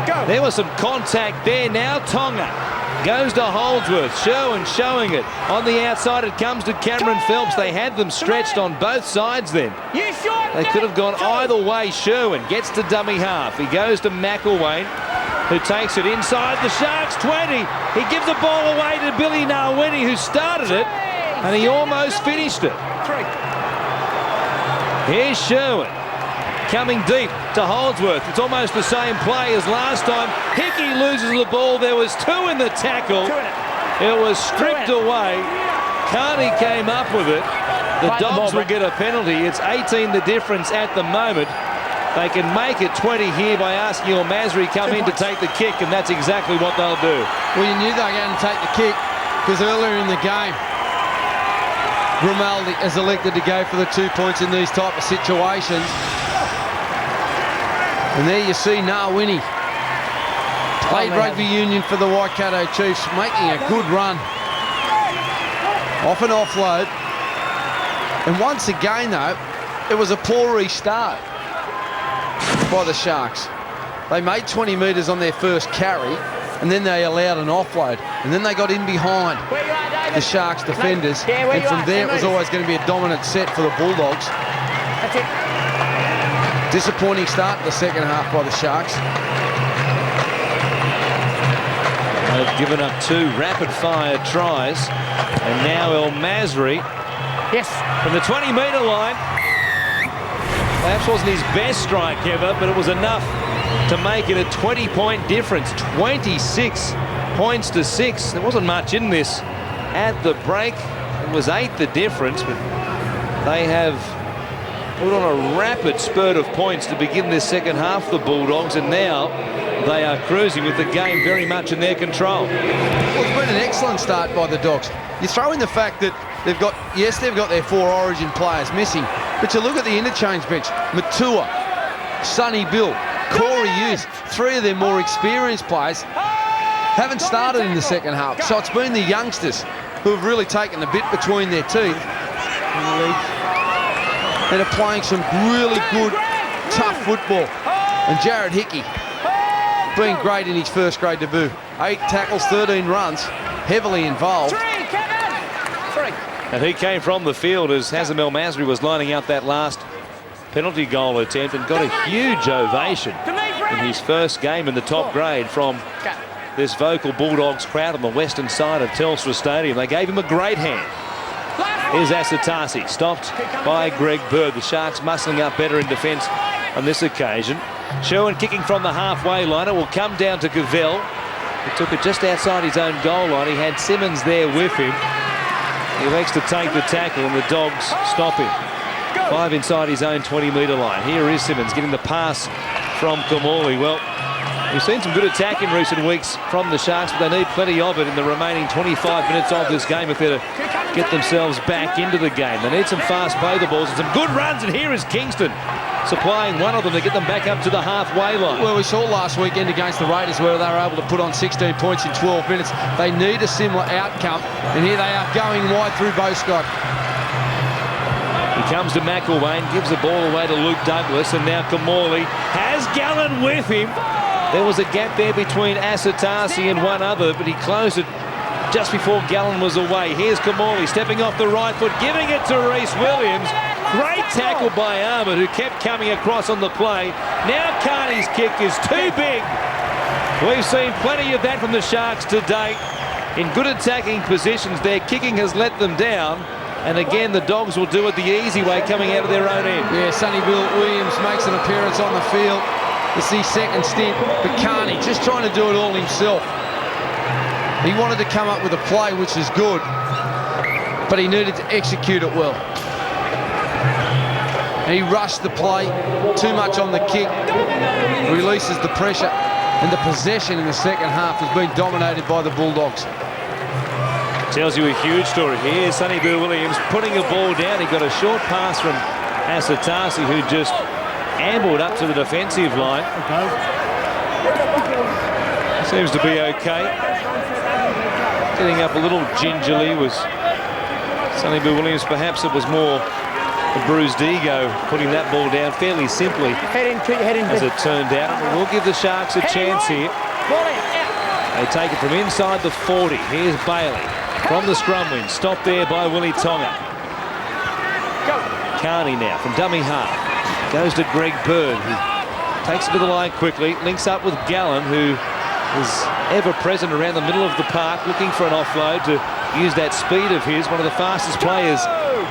Go. There was some contact there. Now Tonga goes to Holdsworth. Sherwin showing it. On the outside it comes to Cameron Phelps. They had them stretched on both sides then. They could have gone either way. Sherwin gets to dummy half. He goes to McElwain. who takes it inside the Sharks 20. He gives the ball away to Billy Nawini, who started it, and he almost finished it. Here's Sherwin coming deep to Holdsworth. It's almost the same play as last time. Hickey loses the ball. There was 2 in the tackle. It was stripped away. Carney came up with it. The Dogs will get a penalty. It's 18 the difference at the moment. They can make it 20 here by asking Masri come in to take the kick, and that's exactly what they'll do. Well, you knew they were going to take the kick because earlier in the game, Grimaldi has elected to go for the 2 points in these type of situations. And there you see Nawini, played rugby union for the Waikato Chiefs, making a good run off an offload. And once again, though, it was a poor restart by the Sharks. They made 20 metres on their first carry, and then they allowed an offload, and then they got in behind the Sharks defenders, and from there it was always going to be a dominant set for the Bulldogs. That's it. Disappointing start to the second half by the Sharks. They've given up 2 rapid-fire tries, and now Masri, yes, from the 20-metre line. Perhaps wasn't his best strike ever, but it was enough to make it a 20-point difference. 26 points to 6. There wasn't much in this at the break. It was 8 the difference, but they have put on a rapid spurt of points to begin this second half, the Bulldogs, and now they are cruising with the game very much in their control. Well, it's been an excellent start by the Dogs. You throw in the fact that they've got their 4 Origin players missing, but you look at the interchange bench: Matua, Sonny Bill, Corey Hughes, 3 of their more experienced players haven't started in the second half. So it's been the youngsters who have really taken a bit between their teeth and are playing some really good, tough football. And Jared Hickey being great in his first grade debut. 8 tackles, 13 runs, heavily involved. And he came from the field as Hazem El Masri was lining up that last penalty goal attempt and got a huge ovation in his first game in the top grade from this vocal Bulldogs crowd on the western side of Telstra Stadium. They gave him a great hand. Here's Asatasi, stopped by Greg Bird. The Sharks muscling up better in defence on this occasion. Sherwin kicking from the halfway line. It will come down to Cavell. He took it just outside his own goal line. He had Simmons there with him. He elects to take the tackle, and the Dogs stop him. 5 inside his own 20-metre line. Here is Simmons getting the pass from Kamali. Well, we've seen some good attack in recent weeks from the Sharks, but they need plenty of it in the remaining 25 minutes of this game if they're to get themselves back into the game. They need some fast play the balls and some good runs, and here is Kingston supplying one of them to get them back up to the halfway line. Well, we saw last weekend against the Raiders where they were able to put on 16 points in 12 minutes. They need a similar outcome, and here they are going wide through Beau Scott. He comes to McElwain, gives the ball away to Luke Douglas, and now Kamali has Gallen with him. There was a gap there between Asatasi and one other, but he closed it just before Gallen was away. Here's Kamali stepping off the right foot, giving it to Reece Williams. Great tackle by Ahmed, who kept coming across on the play. Now Carney's kick is too big. We've seen plenty of that from the Sharks to date. In good attacking positions, their kicking has let them down. And again, the Dogs will do it the easy way, coming out of their own end. Yeah, Sonny Bill Williams makes an appearance on the field. It's his second stint, but Carney just trying to do it all himself. He wanted to come up with a play which is good, but he needed to execute it well. He rushed the play, too much on the kick, releases the pressure, and the possession in the second half has been dominated by the Bulldogs. Tells you a huge story. Here's Sonny Bill Williams putting a ball down. He got a short pass from Asatasi, who just ambled up to the defensive line. Seems to be okay. Getting up a little gingerly was Sonny Bill Williams. Perhaps it was more the bruised ego putting that ball down fairly simply, as it turned out. But we'll give the Sharks a chance here. They take it from inside the 40. Here's Bailey from the scrum win. Stopped there by Willie Tonga. Carney now from dummy half. Goes to Greg Bird, who takes it to the line quickly. Links up with Gallen, who is ever present around the middle of the park, looking for an offload to use that speed of his, one of the fastest players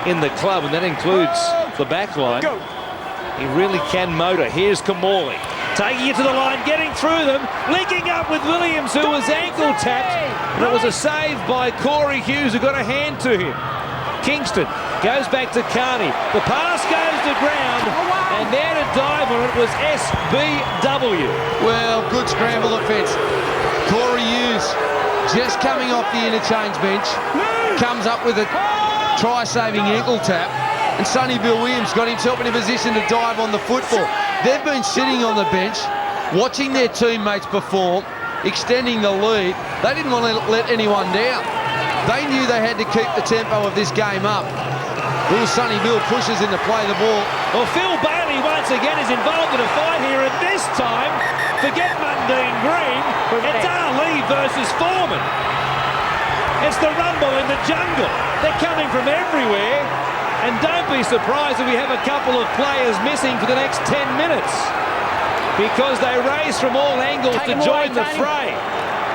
in the club, and that includes the back line. He really can motor. Here's Kamali, taking it to the line, getting through them, linking up with Williams, who was ankle tapped, and it was a save by Corey Hughes, who got a hand to him. Kingston goes back to Carney. The pass goes to ground, and there to dive on it was SBW. Well, good scramble offence. Corey Hughes, just coming off the interchange bench, comes up with a try-saving ankle tap, and Sonny Bill Williams got himself in a position to dive on the football. They've been sitting on the bench, watching their teammates perform, extending the lead. They didn't want to let anyone down. They knew they had to keep the tempo of this game up. Little Sonny Bill pushes in to play the ball. Well, Phil Bailey once again is involved in a fight here, and this time, forget Mundine Green, it's Ali versus Foreman. It's the rumble in the jungle. They're coming from everywhere, and don't be surprised if we have a couple of players missing for the next 10 minutes, because they race from all angles to join the fray.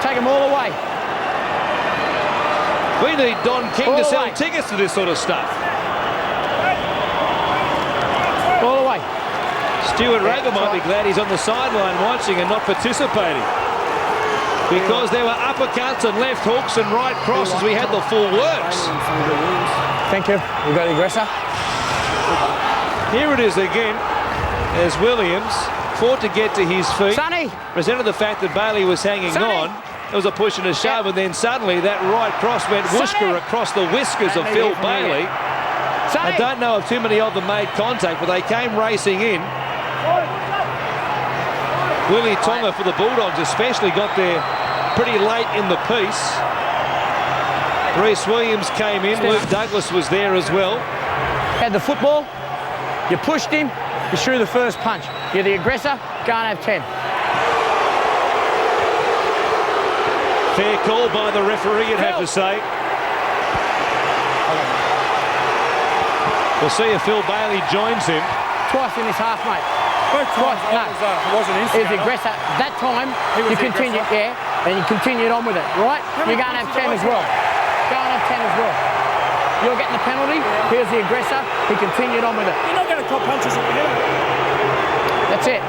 Take them all away. We need Don King to sell tickets to this sort of stuff. All the way. Stuart Rager might be glad he's on the sideline watching and not participating, because there were uppercuts and left hooks and right crosses. We had the full works. Thank you. You got the aggressor. Here it is again, as Williams fought to get to his feet. Sonny. Resented the fact that Bailey was hanging on. It was a push and a shove, and then suddenly that right cross went whoosker across the whiskers of Phil Bailey. I don't know if too many of them made contact, but they came racing in. Willie Tonga for the Bulldogs especially got there pretty late in the piece. Reece Williams came in. Luke Douglas was there as well. Had the football, you pushed him, you threw the first punch. You're the aggressor, go and have 10. Fair call by the referee, you'd have to say. We'll see if Phil Bailey joins him. Twice in this half, mate. Twice. No, it wasn't his. He was the aggressor. That time, you continued, and you continued on with it, right? You're going to have 10 as well. Go and have 10 as well. You're getting the penalty. Here's the aggressor. He continued on with it. You're not going to cop punches at the head. That's it.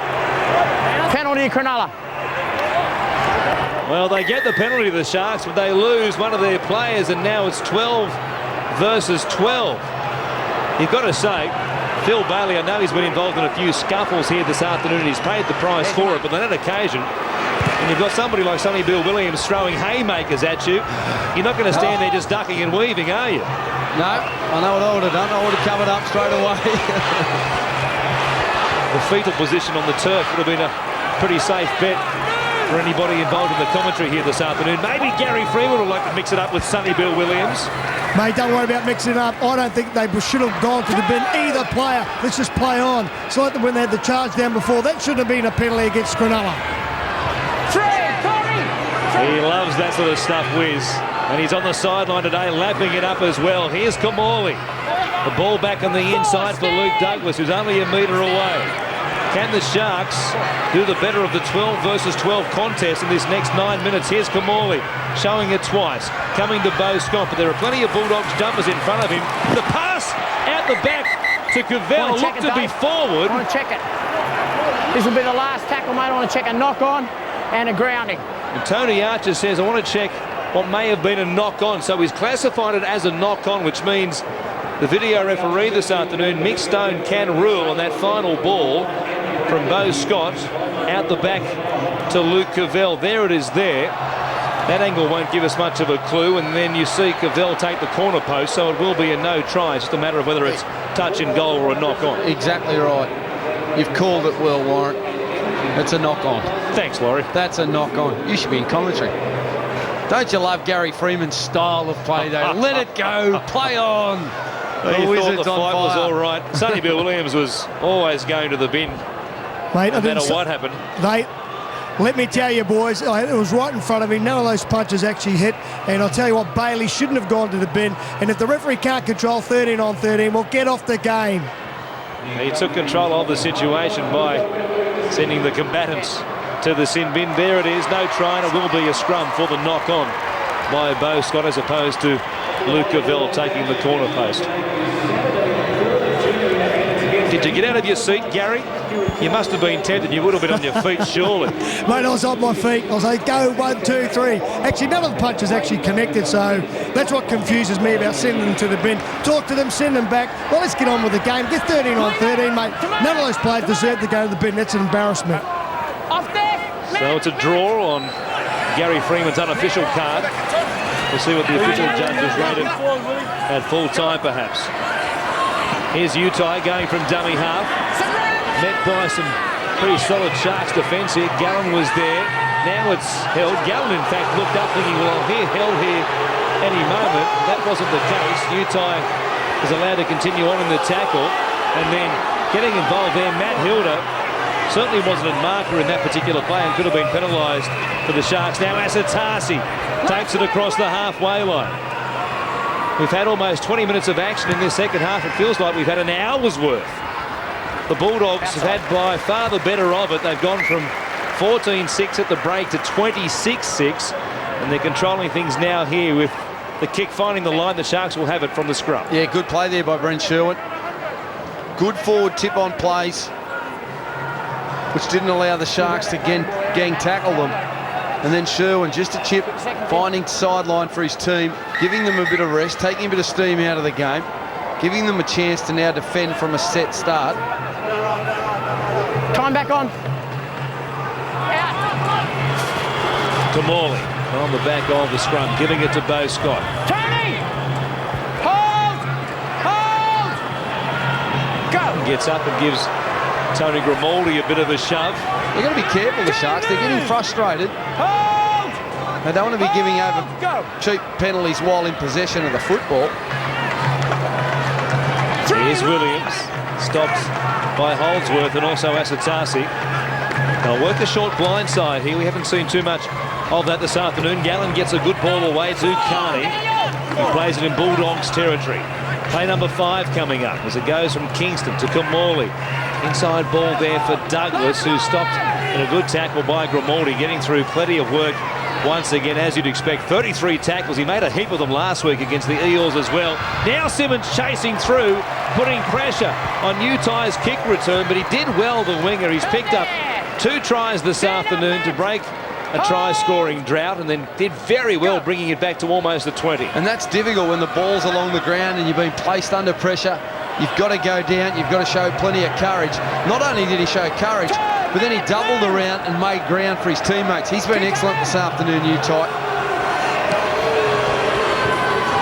Penalty, Cronulla. Well, they get the penalty, the Sharks, but they lose one of their players, and now it's 12 versus 12. You've got to say, Phil Bailey, I know he's been involved in a few scuffles here this afternoon, and he's paid the price for it, but on that occasion, and you've got somebody like Sonny Bill Williams throwing haymakers at you, you're not going to stand there just ducking and weaving, are you? No, I know what I would have done. I would have covered up straight away. The fetal position on the turf would have been a pretty safe bet for anybody involved in the commentary here this afternoon. Maybe Gary Freeman would like to mix it up with Sonny Bill Williams. Mate, don't worry about mixing it up. I don't think they should have gone to the bin, either player. Let's just play on. It's like when they had the charge down before. That shouldn't have been a penalty against Cronulla. He loves that sort of stuff, Wiz. And he's on the sideline today, lapping it up as well. Here's Kamali. The ball back on the inside for Luke Douglas, who's only a metre away. Can the Sharks do the better of the 12 versus 12 contest in this next 9 minutes? Here's Kamali showing it twice, coming to Beau Scott, but there are plenty of Bulldogs jumpers in front of him. The pass out the back to Cavell looked to be forward. I want to check it. This will be the last tackle, mate. I want to check a knock on and a grounding. And Tony Archer says, I want to check what may have been a knock on. So he's classified it as a knock on, which means the video referee this afternoon, Mick Stone, can rule on that final ball from Beau Scott out the back to Luke Cavell. There it is there. That angle won't give us much of a clue, and then you see Cavell take the corner post, so it will be a no try. It's just a matter of whether it's touch and goal or a knock on. Exactly right. You've called it well, Warren. It's a knock on. Thanks, Laurie. That's a knock on. You should be in commentary. Don't you love Gary Freeman's style of play, though? Let it go. Play on. He thought the fight was all right. Sonny Bill Williams was always going to the bin. Mate, no matter what happened. Let me tell you, boys, it was right in front of him. None of those punches actually hit. And I'll tell you what, Bailey shouldn't have gone to the bin. And if the referee can't control 13 on 13, well, get off the game. He took control of the situation by sending the combatants to the sin bin. There it is. No try, and it will be a scrum for the knock on by Beau Scott as opposed to Luke Cavell taking the corner post. Did you get out of your seat, Gary? You must have been tempted. You would have been on your feet, surely. Mate, I was on my feet. I was like, go, 1, 2, 3. Actually, none of the punches actually connected, so that's what confuses me about sending them to the bin. Talk to them, send them back. Well, let's get on with the game. Get 13 on 13, mate. None of those players deserve to go to the bin. That's an embarrassment. So it's a draw on Gary Freeman's unofficial card. We'll see what the official judge has rated at full time, perhaps. Here's Utai going from dummy half. Met by some pretty solid Sharks defence here. Gallen was there. Now it's held. Gallen, in fact, looked up thinking, well, I'll held here any moment. That wasn't the case. Utai is allowed to continue on in the tackle. And then getting involved there, Matt Hilda certainly wasn't a marker in that particular play and could have been penalised for the Sharks. Now Asatasi takes it across the halfway line. We've had almost 20 minutes of action in this second half. It feels like we've had an hour's worth. The Bulldogs have had by far the better of it. They've gone from 14-6 at the break to 26-6, and they're controlling things now here with the kick finding the line. The Sharks will have it from the scrum. Yeah, good play there by Brent Sherwin. Good forward tip-on plays, which didn't allow the Sharks to gang tackle them. And then Sherwin, just a chip, finding sideline for his team, giving them a bit of rest, taking a bit of steam out of the game, giving them a chance to now defend from a set start. Time back on. Kamali on the back of the scrum, giving it to Beau Scott. Tony! Hold! Hold! Go! Gets up and gives Tony Grimaldi a bit of a shove. They've got to be careful, the Sharks. They're getting frustrated. Hold! They don't want to be giving over cheap penalties while in possession of the football. Here's Williams, stopped by Holdsworth and also Asatasi. They'll work a short blindside here. We haven't seen too much of that this afternoon. Gallen gets a good ball away to Carney. He plays it in Bulldogs territory. Play number 5 coming up as it goes from Kingston to Kamali. Inside ball there for Douglas, who stopped in a good tackle by Grimaldi, getting through plenty of work once again, as you'd expect. 33 tackles. He made a heap of them last week against the Eels as well. Now Simmons chasing through, putting pressure on Utai's kick return, but he did well, the winger. He's picked up 2 tries this afternoon to break a try-scoring drought, and then did very well bringing it back to almost the 20. And that's difficult when the ball's along the ground and you've been placed under pressure. You've got to go down. You've got to show plenty of courage. Not only did he show courage, but then he doubled around and made ground for his teammates. He's been excellent this afternoon, Utai.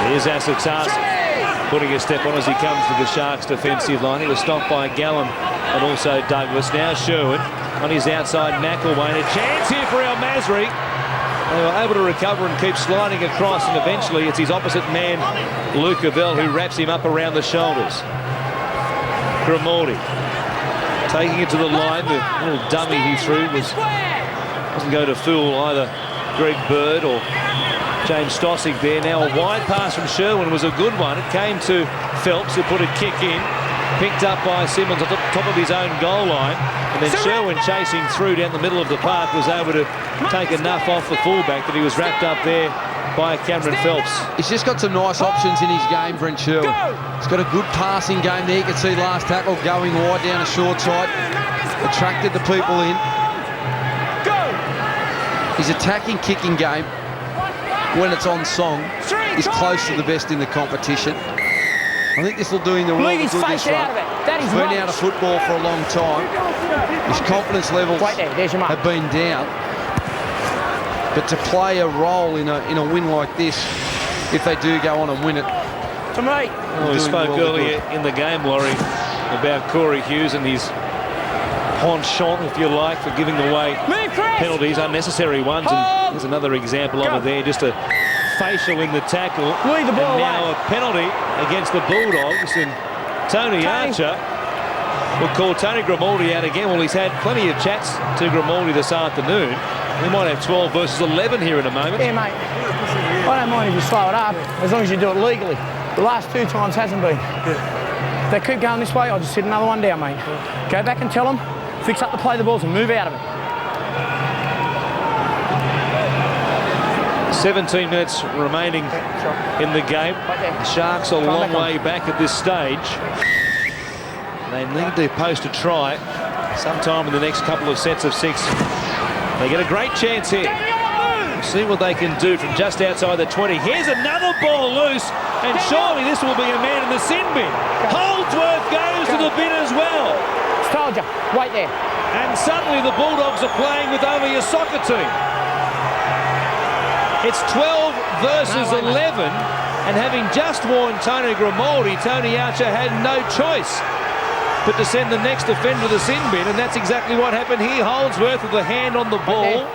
Here's Asatasi putting a step on as he comes to the Sharks defensive line. He was stopped by Gallen and also Douglas. Now Sherwin on his outside, McElwain. A chance here for El Masri. They were able to recover and keep sliding across, and eventually it's his opposite man, Luke Cavell, who wraps him up around the shoulders. Grimaldi taking it to the line. The little dummy he threw wasn't going to fool either Greg Bird or James Stossick there. Now a wide pass from Sherwin was a good one. It came to Phelps, who put a kick in. Picked up by Simmons on the top of his own goal line. And then Sherwin chasing through down the middle of the park was able to take enough off the fullback that he was wrapped up there by Cameron Phelps. He's just got some nice options in his game, Brent Sherwin. He's got a good passing game there. You can see last tackle going wide down a short side. Attracted the people in. His attacking, kicking game, when it's on song, is close to the best in the competition. I think this will do him the world of good this run. He's been out of football for a long time. His confidence levels have been down. But to play a role in a win like this, if they do go on and win it. To me. Well, we spoke earlier in the game, Laurie, about Corey Hughes and his penchant, if you like, for giving away penalties, unnecessary ones. And there's another example of it there, just a facial in the tackle. And now a penalty against the Bulldogs. And Tony Archer will call Tony Grimaldi out again. Well, he's had plenty of chats to Grimaldi this afternoon. We might have 12 versus 11 here in a moment. Yeah, mate. I don't mind if you slow it up, as long as you do it legally. The last 2 times hasn't been. If they keep going this way, I'll just hit another one down, mate. Go back and tell them, fix up the play of the balls and move out of it. 17 minutes remaining in the game. The Sharks are a long way back at this stage. They need to post a try sometime in the next couple of sets of 6. They get a great chance here. See what they can do from just outside the 20. Here's another ball loose, and surely this will be a man in the sin bin. Holdsworth goes to the bin as well. Told you, wait there. And suddenly the Bulldogs are playing with only a soccer team. It's 12 versus 11, and having just warned Tony Grimaldi, Tony Archer had no choice but to send the next offender to the sin bin, and that's exactly what happened here. Holdsworth with the hand on the ball,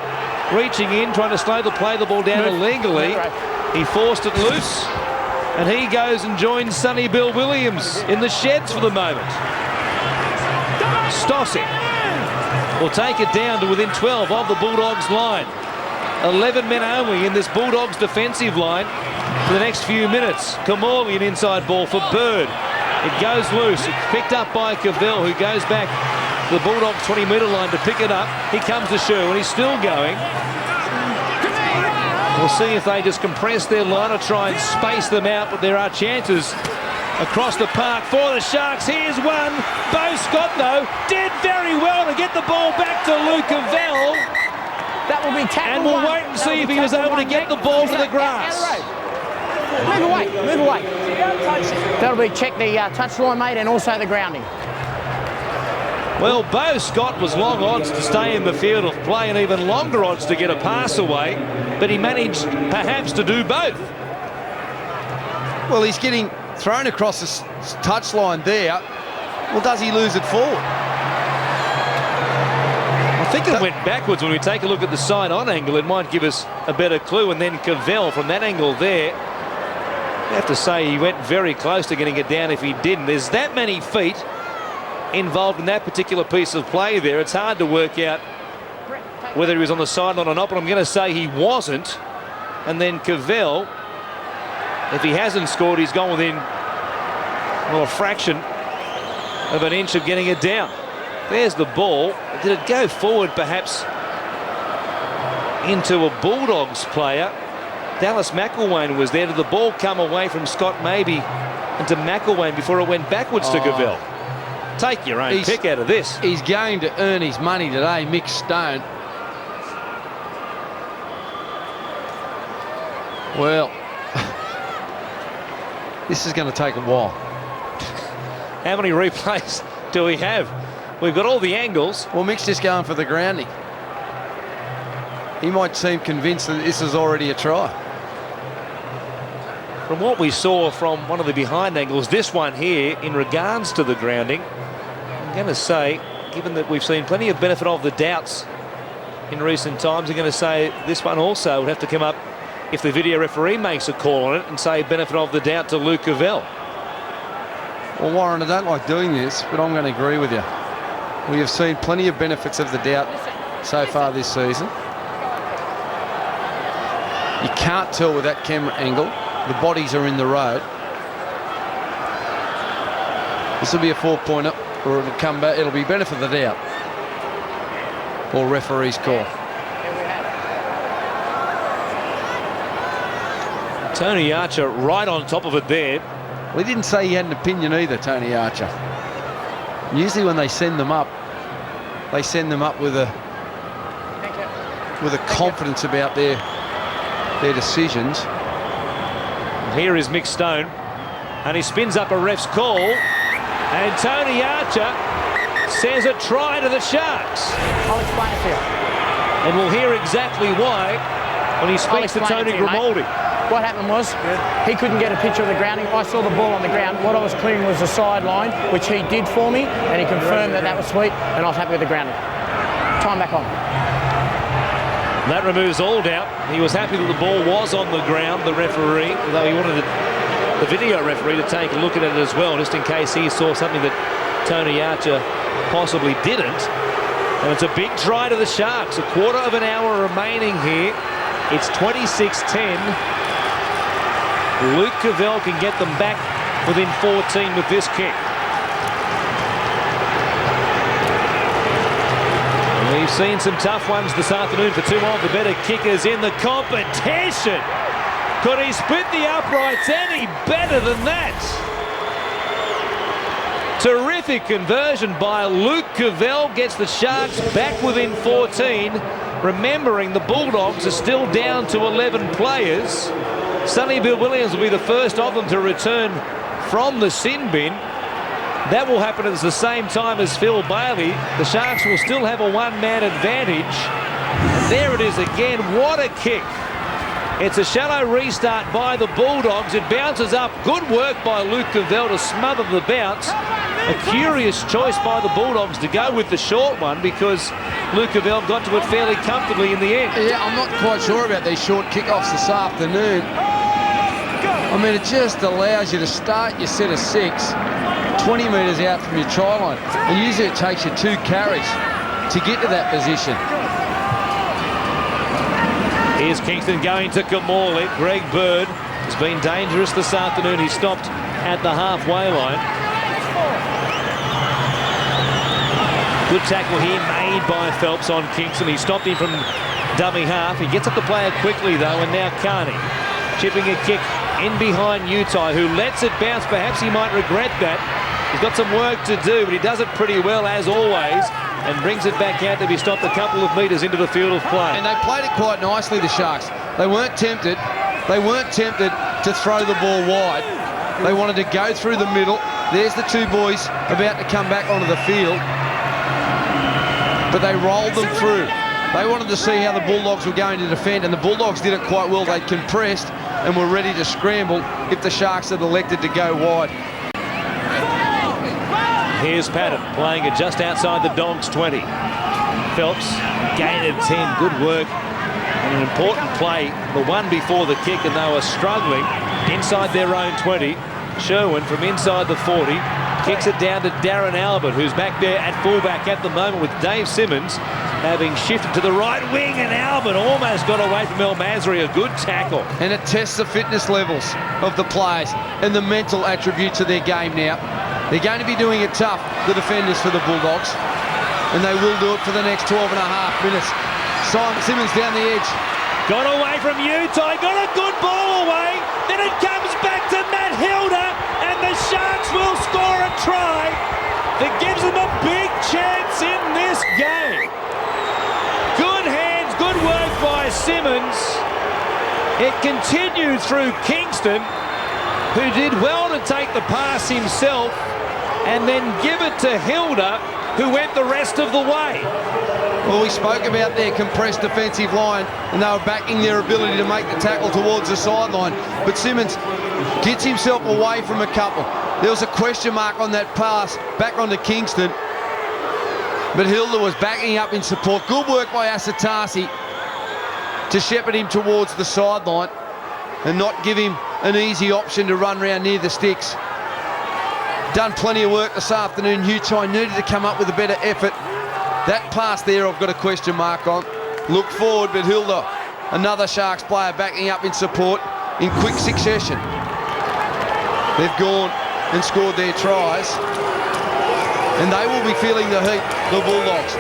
reaching in, trying to slow the ball down illegally. He forced it loose, and he goes and joins Sonny Bill Williams in the sheds for the moment. Stosic will take it down to within 12 of the Bulldogs line. 11 men only in this Bulldogs defensive line for the next few minutes. Kamali, an inside ball for Bird. It goes loose. It's picked up by Cavell, who goes back to the Bulldogs 20-metre line to pick it up. Here comes the shoe, and he's still going. We'll see if they just compress their line or try and space them out, but there are chances across the park for the Sharks. Here's one. Bo Scott, though, did very well to get the ball back to Luke Cavell. That will be tackle. And we'll wait and see if he was able to get the ball to the grass. Move away, move away. That'll be check the touchline, mate, and also the grounding. Well, Bo Scott was long odds to stay in the field of play and even longer odds to get a pass away, but he managed perhaps to do both. Well, he's getting thrown across the touchline there. Well, does he lose it forward? I think it went backwards. When we take a look at the side-on angle, it might give us a better clue. And then Cavell from that angle there, I have to say he went very close to getting it down if he didn't. There's that many feet involved in that particular piece of play there. It's hard to work out whether he was on the sideline or not, but I'm going to say he wasn't. And then Cavell, if he hasn't scored, he's gone within, well, a fraction of an inch of getting it down. There's the ball. Did it go forward perhaps into a Bulldogs player? Dallas McElwain was there. Did the ball come away from Scott maybe into McElwain before it went backwards to Cavell? Take your own pick out of this. He's going to earn his money today, Mick Stone. Well, this is going to take a while. How many replays do we have? We've got all the angles. Well, Mick's just going for the grounding. He might seem convinced that this is already a try. From what we saw from one of the behind angles, this one here, in regards to the grounding, I'm going to say, given that we've seen plenty of benefit of the doubts in recent times, I'm going to say this one also would have to come up if the video referee makes a call on it and say benefit of the doubt to Luke Cavell. Well, Warren, I don't like doing this, but I'm going to agree with you. We have seen plenty of benefits of the doubt so far this season. You can't tell with that camera angle. The bodies are in the road. This will be a 4-pointer, or it'll come back. It'll be benefit of the doubt, or referee's call. Tony Archer right on top of it there. Well, he didn't say he had an opinion either, Tony Archer. Usually when they send them up with a confidence about their decisions. Here is Mick Stone, and he spins up a ref's call, and Tony Archer says a try to the Sharks. I'll explain it to you. And we'll hear exactly why when he speaks to Tony Grimaldi. What happened was he couldn't get a picture of the grounding. I saw the ball on the ground. What I was clearing was the sideline, which he did for me, and he confirmed that was sweet, and I was happy with the grounding. Time back on. That removes all doubt. He was happy that the ball was on the ground, the referee, although he wanted the video referee to take a look at it as well, just in case he saw something that Tony Archer possibly didn't. And it's a big try to the Sharks. A quarter of an hour remaining here. It's 26-10. Luke Cavell can get them back within 14 with this kick. We've seen some tough ones this afternoon for two of the better kickers in the competition. Could he split the uprights any better than that? Terrific conversion by Luke Cavell, gets the Sharks back within 14. Remembering the Bulldogs are still down to 11 players. Sonny Bill Williams will be the first of them to return from the sin bin. That will happen at the same time as Phil Bailey. The Sharks will still have a one-man advantage. And there it is again. What a kick. It's a shallow restart by the Bulldogs. It bounces up. Good work by Luke Cavell to smother the bounce. A curious choice by the Bulldogs to go with the short one because Luke Cavell got to it fairly comfortably in the end. Yeah, I'm not quite sure about these short kickoffs this afternoon. I mean, it just allows you to start your set of 6 20 metres out from your try line. And usually it takes you 2 carries to get to that position. Here's Kingston going to Kamali. Greg Bird has been dangerous this afternoon. He stopped at the halfway line. Good tackle here made by Phelps on Kingston. He stopped him from dummy half. He gets up the player quickly though, and now Carney chipping a kick in behind Utai, who lets it bounce. Perhaps he might regret that. He's got some work to do, but he does it pretty well as always, and brings it back out to be stopped a couple of metres into the field of play. And they played it quite nicely, the Sharks. They weren't tempted. They weren't tempted to throw the ball wide. They wanted to go through the middle. There's the two boys about to come back onto the field. But they rolled them through. They wanted to see how the Bulldogs were going to defend, and the Bulldogs did it quite well. They compressed and were ready to scramble if the Sharks had elected to go wide. Here's Patton playing it just outside the Dogs 20. Phelps gained 10. Good work and an important play. The one before the kick, and they were struggling inside their own 20. Sherwin from inside the 40 kicks it down to Darren Albert, who's back there at fullback at the moment with Dave Simmons having shifted to the right wing, and Albert almost got away from El Masri. A good tackle. And it tests the fitness levels of the players and the mental attributes of their game now. They're going to be doing it tough, the defenders for the Bulldogs, and they will do it for the next 12 and a half minutes. Simon Simmons down the edge. Got away from Utai, got a good ball away, then it comes back to Matt Hilda, and the Sharks will score a try that gives them a big chance in this game. Good hands, good work by Simmons. It continued through Kingston, who did well to take the pass himself and then give it to Hilda, who went the rest of the way. Well, we spoke about their compressed defensive line, and they were backing their ability to make the tackle towards the sideline. But Simmons gets himself away from a couple. There was a question mark on that pass back onto Kingston, but Hilda was backing up in support. Good work by Asatasi to shepherd him towards the sideline and not give him an easy option to run round near the sticks. Done plenty of work this afternoon. Utai needed to come up with a better effort. That pass there I've got a question mark on. Look forward, but Hilda, another Sharks player backing up in support in quick succession. They've gone and scored their tries, and they will be feeling the heat, the Bulldogs,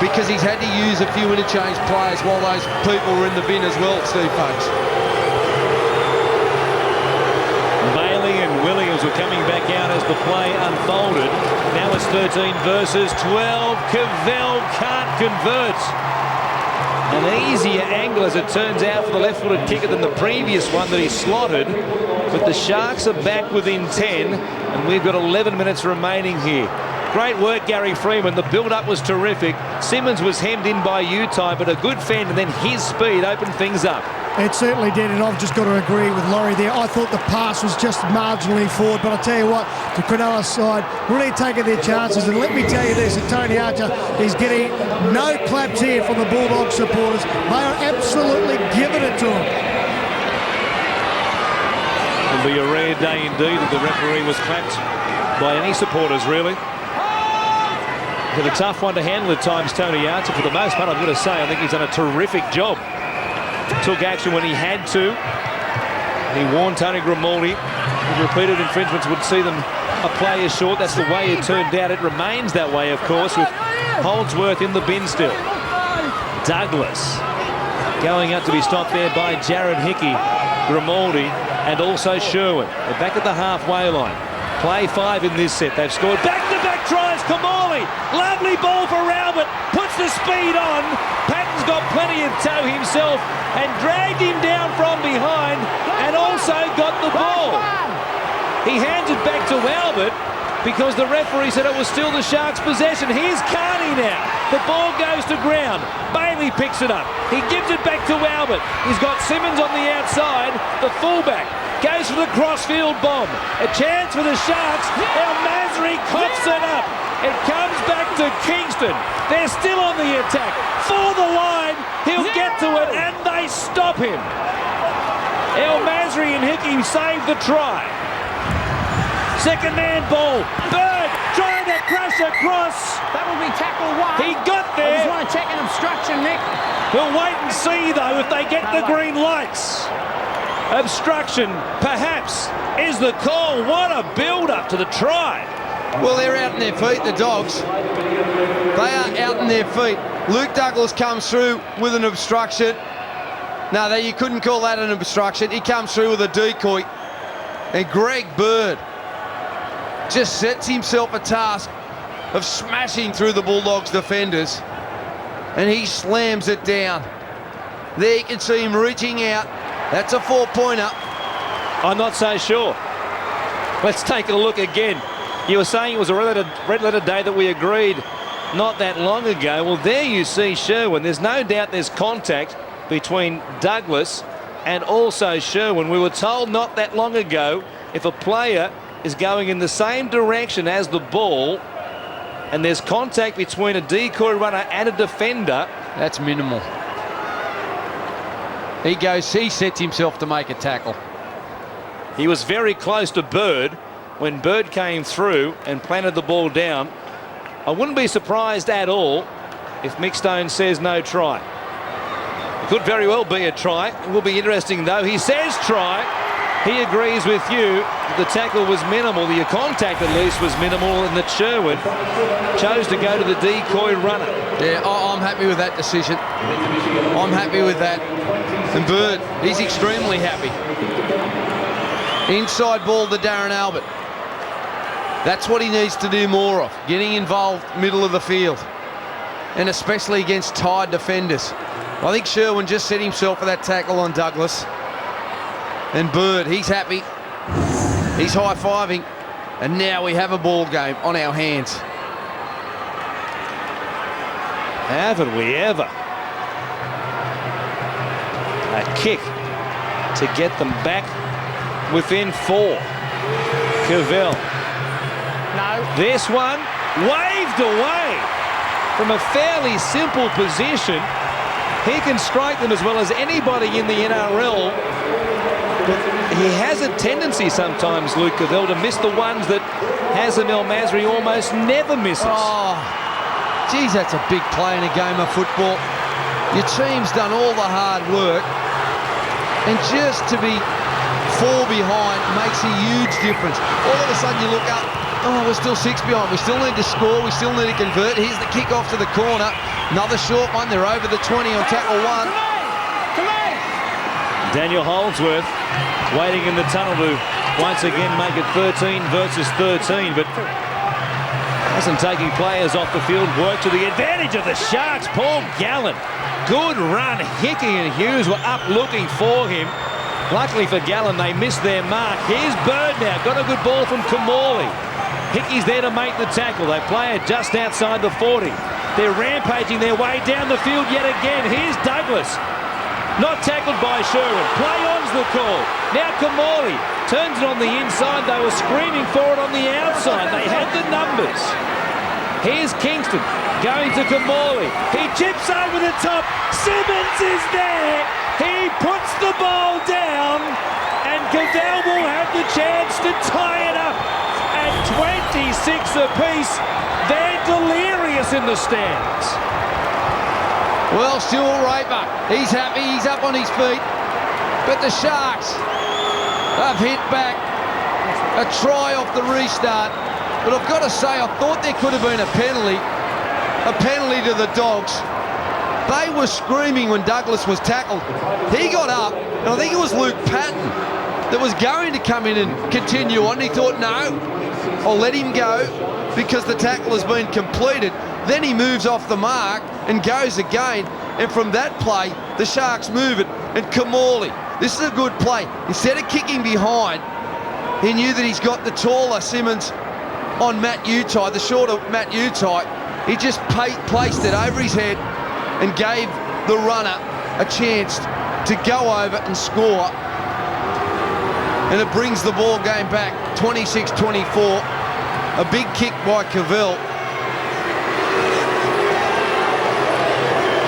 because he's had to use a few interchange players while those people were in the bin as well, Steve Folks. Bailey and Williams were coming back out as the play unfolded. Now it's 13 versus 12. Cavell can't convert. An easier angle, as it turns out, for the left-footed kicker than the previous one that he slotted. But the Sharks are back within 10, and we've got 11 minutes remaining here. Great work, Gary Freeman. The build-up was terrific. Simmons was hemmed in by Utai, but a good fend, and then his speed opened things up. It certainly did, and I've just got to agree with Laurie there. I thought the pass was just marginally forward, but I tell you what, the Cronulla side really taking their chances, and let me tell you this, Tony Archer is getting no claps here from the Bulldog supporters. They are absolutely giving it to him. It'll be a rare day indeed that the referee was clapped by any supporters, really. It's a tough one to handle at times, Tony Archer. For the most part, I've got to say, I think he's done a terrific job. Took action when he had to. He warned Tony Grimaldi that repeated infringements would see them a player short. That's the way it turned out. It remains that way, of course, with Holdsworth in the bin still. Douglas going up to be stopped there by Jared Hickey, Grimaldi, and also Sherwin. They're back at the halfway line. Play 5 in this set. They've scored back-to-back tries. Kamali, lovely ball for Albert. Puts the speed on. Patton's got plenty of toe himself and dragged him down from behind and also got the ball. He hands it back to Albert because the referee said it was still the Sharks' possession. Here's Carney now. The ball goes to ground. Bailey picks it up. He gives it back to Albert. He's got Simmons on the outside. The fullback goes for the crossfield bomb. A chance for the Sharks. El Masri coughs it up. It comes back to Kingston. They're still on the attack. For the line. He'll get to it and they stop him. El Masri and Hickey save the try. Second man ball. Bird trying to crash across. That will be tackle 1. He got there. I just want to check an obstruction, Nick. We'll wait and see, though, if they get the green lights. Obstruction, perhaps, is the call. What a build-up to the try. Well, they're out in their feet, the Dogs. They are out in their feet. Luke Douglas comes through with an obstruction. No, you couldn't call that an obstruction. He comes through with a decoy. And Greg Bird just sets himself a task of smashing through the Bulldogs defenders, and he slams it down. There you can see him reaching out. That's a 4-pointer. I'm not so sure. Let's take a look again. You were saying it was a red letter day that we agreed not that long ago. Well, there you see Sherwin. There's no doubt there's contact between Douglas and also Sherwin. We were told not that long ago if a player is going in the same direction as the ball and there's contact between a decoy runner and a defender, that's minimal. He sets himself to make a tackle. He was very close to Bird when Bird came through and planted the ball down. I wouldn't be surprised at all if Mick Stone says no try. It could very well be a try. It will be interesting though. He says try. He agrees with you. The tackle was minimal. The contact at least was minimal, and that Sherwin chose to go to the decoy runner. Yeah, I'm happy with that decision. I'm happy with that. And Bird, he's extremely happy. Inside ball to Darren Albert. That's what he needs to do more of, getting involved middle of the field, and especially against tired defenders. I think Sherwin just set himself for that tackle on Douglas. And Bird, he's happy. He's high-fiving. And now we have a ball game on our hands. Haven't we ever? A kick to get them back within 4. Cavell. No. This one waved away from a fairly simple position. He can strike them as well as anybody in the NRL. But he has a tendency sometimes, Luke Cavell, to miss the ones that Hazem El Masri almost never misses. Oh, geez, that's a big play in a game of football. Your team's done all the hard work, and just to be 4 behind makes a huge difference. All of a sudden you look up, oh, we're still 6 behind. We still need to score. We still need to convert. Here's the kick off to the corner. Another short one. They're over the 20 on tackle 1. Come on. Daniel Holdsworth waiting in the tunnel to once again make it 13 versus 13, but hasn't taken players off the field. Work to the advantage of the Sharks. Paul Gallen. Good run. Hickey and Hughes were up looking for him. Luckily for Gallen, they missed their mark. Here's Bird now. Got a good ball from Kamali. Hickey's there to make the tackle. They play it just outside the 40. They're rampaging their way down the field yet again. Here's Douglas. Not tackled by Sherwin. Play on's the call. Now Kamali turns it on the inside. They were screaming for it on the outside. They had the numbers. Here's Kingston going to Kamali. He chips over the top. Simmons is there. He puts the ball down, and Cavell will have the chance to tie it up at 26 apiece. They're delirious in the stands. Well, Stuart Raper, he's happy, he's up on his feet. But the Sharks have hit back. A try off the restart. But I've got to say, I thought there could have been a penalty. a penalty to the Dogs. They were screaming when Douglas was tackled. He got up, and I think it was Luke Patton that was going to come in and continue on. He thought, no, I'll let him go because the tackle has been completed. Then he moves off the mark and goes again. And from that play, the Sharks move it. And Kamali, this is a good play. Instead of kicking behind, he knew that he's got the taller Simmons on Matt Utai, the shorter Matt Utai. He just placed it over his head and gave the runner a chance to go over and score. And it brings the ball game back 26-24. A big kick by Cavell.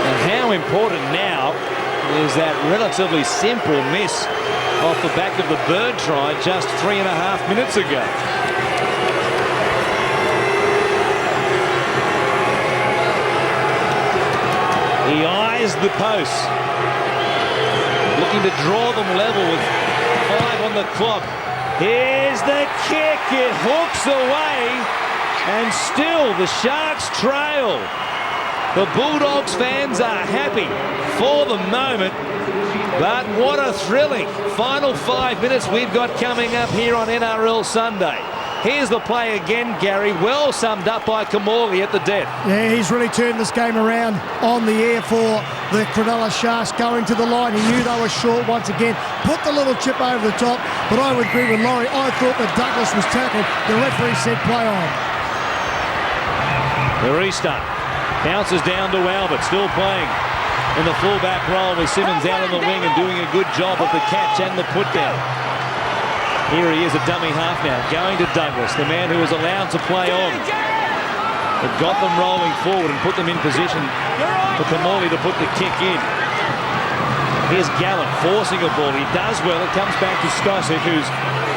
And how important now is that relatively simple miss off the back of the Bird try just 3.5 minutes ago. He eyes the posts, looking to draw them level with 5 on the clock. Here's the kick, it hooks away, and still the Sharks trail. The Bulldogs fans are happy for the moment, but what a thrilling final 5 minutes we've got coming up here on NRL Sunday. Here's the play again, Gary, well summed up by Kamali at the death. Yeah, he's really turned this game around on the air for the Cronulla Sharks going to the line. He knew they were short once again, put the little chip over the top, but I would agree with Laurie. I thought that Douglas was tackled. The referee said play on. The restart. Bounces down to Albert, still playing in the fullback role with Simmons out on the wing and doing a good job of the catch and the put down. Here he is, a dummy half now, going to Douglas, the man who was allowed to play on. But got them rolling forward and put them in position for Kamali to put the kick in. Here's Gallant forcing a ball. He does well. It comes back to Stosic, who's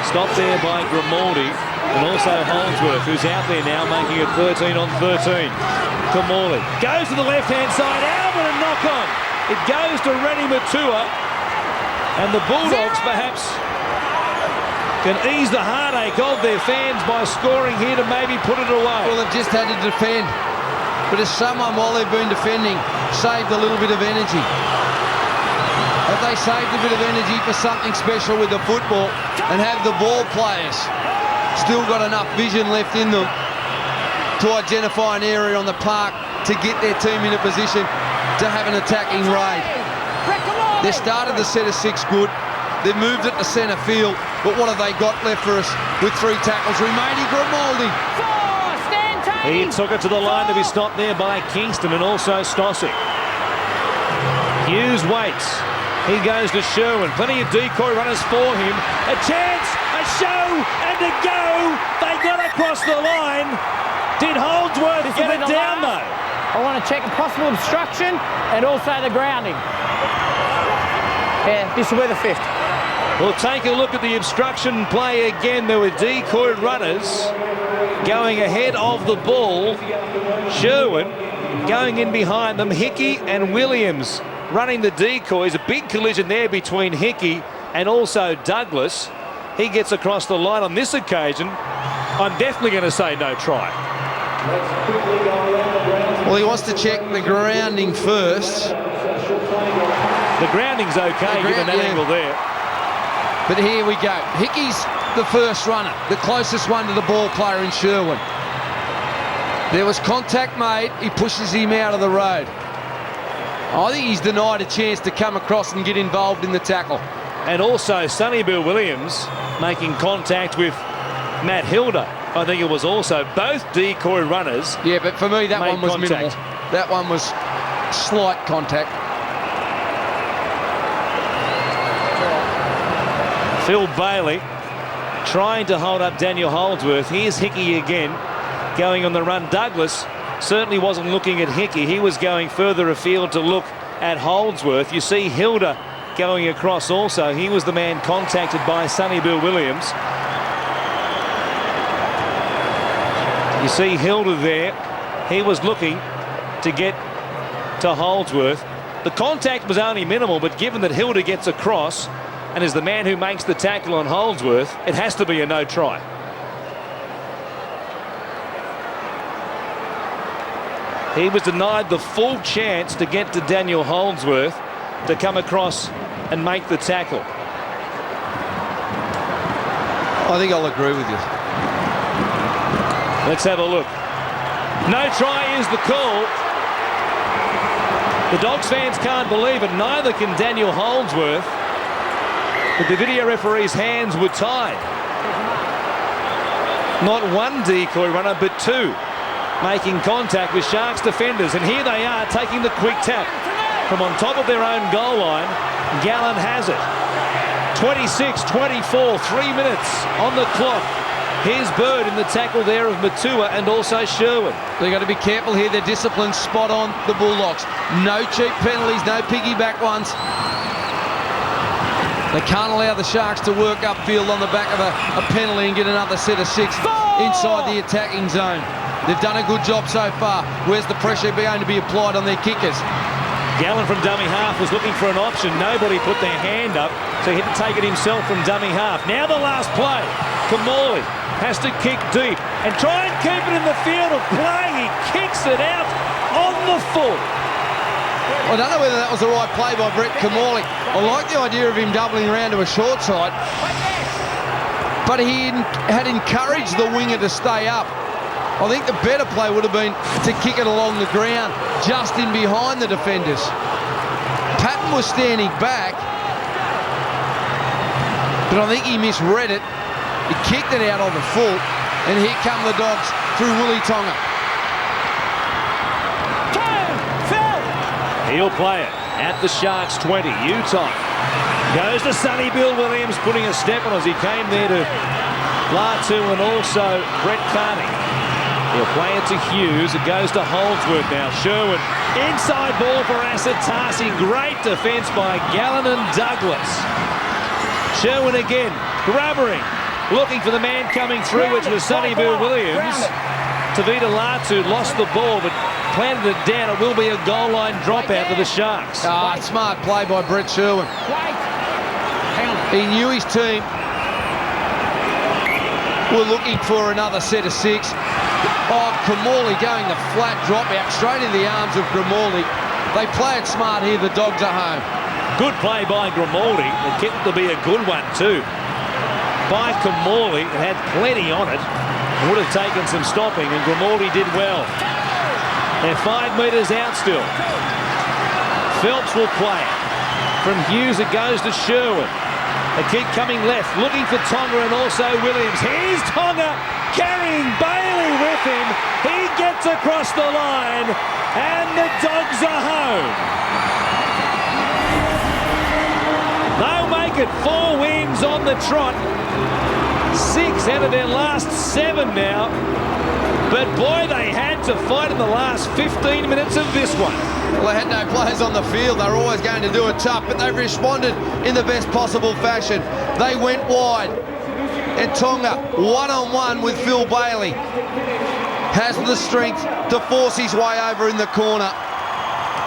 stopped there by Grimaldi, and also Holdsworth, who's out there now making it 13 on 13. Kamali goes to the left-hand side. Albert and knock on. It goes to Rennie Matua, and the Bulldogs perhaps can ease the heartache of their fans by scoring here to maybe put it away. Well, they've just had to defend. But as someone, while they've been defending, saved a little bit of energy. Have they saved a bit of energy for something special with the football, and have the ball players still got enough vision left in them to identify an area on the park to get their team in a position to have an attacking raid? They started the set of 6 good. They've moved it to centre field, but what have they got left for us with 3 tackles remaining? Grimaldi. He took it to the line to be stopped there by Kingston and also Stosic. Hughes waits. He goes to Sherwin. Plenty of decoy runners for him. A chance, a show, and a go. They got across the line. Did Holdsworth get it down though? I want to check a possible obstruction and also the grounding. Yeah, this is where the 5th. We'll take a look at the obstruction play again. There were decoy runners going ahead of the ball. Sherwin going in behind them. Hickey and Williams running the decoys. A big collision there between Hickey and also Douglas. He gets across the line on this occasion. I'm definitely going to say no try. Well, he wants to check the grounding first. The grounding's okay, given that angle there. But here we go. Hickey's the first runner, the closest one to the ball player in Sherwin. There was contact made. He pushes him out of the road. I think he's denied a chance to come across and get involved in the tackle. And also Sonny Bill Williams making contact with Matt Hilda. I think it was also both decoy runners. Yeah, but for me that one was minimal. That one was slight contact. Phil Bailey trying to hold up Daniel Holdsworth. Here's Hickey again going on the run. Douglas certainly wasn't looking at Hickey. He was going further afield to look at Holdsworth. You see Hilda going across also. He was the man contacted by Sonny Bill Williams. You see Hilda there. He was looking to get to Holdsworth. The contact was only minimal, but given that Hilda gets across and is the man who makes the tackle on Holdsworth, it has to be a no try. He was denied the full chance to get to Daniel Holdsworth to come across and make the tackle. I think I'll agree with you. Let's have a look. No try is the call. The Dogs fans can't believe it. Neither can Daniel Holdsworth. But the video referee's hands were tied. Not one decoy runner, but two making contact with Sharks defenders. And here they are taking the quick tap from on top of their own goal line. Gallen has it. 26-24, 3 minutes on the clock. Here's Bird in the tackle there of Matua and also Sherwood. They've got to be careful here. Their discipline's spot on, the Bulldogs. No cheap penalties, no piggyback ones. They can't allow the Sharks to work upfield on the back of a penalty and get another set of 6 inside the attacking zone. They've done a good job so far. Where's the pressure going to be applied on their kickers? Gallen from dummy half was looking for an option. Nobody put their hand up, so he had to take it himself from dummy half. Now the last play. Kamali has to kick deep and try and keep it in the field of play. He kicks it out on the full. I don't know whether that was the right play by Brett Kamali. I like the idea of him doubling around to a short side, but he had encouraged the winger to stay up. I think the better play would have been to kick it along the ground, just in behind the defenders. Patton was standing back, but I think he misread it. He kicked it out on the full, and here come the Dogs through Willie Tonga. He'll play it at the Sharks 20. Utah goes to Sonny Bill Williams, putting a step on as he came there to Latu and also Brett Carney. He'll play it to Hughes. It goes to Holdsworth now. Sherwood. Inside ball for Asatasi. Great defence by Gallen and Douglas. Sherwood again. Grubbering. Looking for the man coming through, which was Sonny Bill Williams. Tavita Latu lost the ball, but planted it down. It will be a goal line dropout for the Sharks. Smart play by Brett Sherwood. He knew his team were looking for another set of 6. Kamali going the flat drop out straight in the arms of Grimaldi. They play it smart here. The Dogs are home. Good play by Grimaldi. It kicked to be a good one too. By Kamali, it had plenty on it. Would have taken some stopping, and Grimaldi did well. They're 5 metres out still. Phelps will play it. From Hughes it goes to Sherwood. They keep coming left, looking for Tonga and also Williams. Here's Tonga carrying Bailey with him. He gets across the line, and the Dogs are home. They'll make it 4 wins on the trot. 6 out of their last 7 now. But boy, they had to fight in the last 15 minutes of this one. Well, they had no players on the field. They were always going to do it tough, but they responded in the best possible fashion. They went wide. And Tonga, one-on-one with Phil Bailey, has the strength to force his way over in the corner.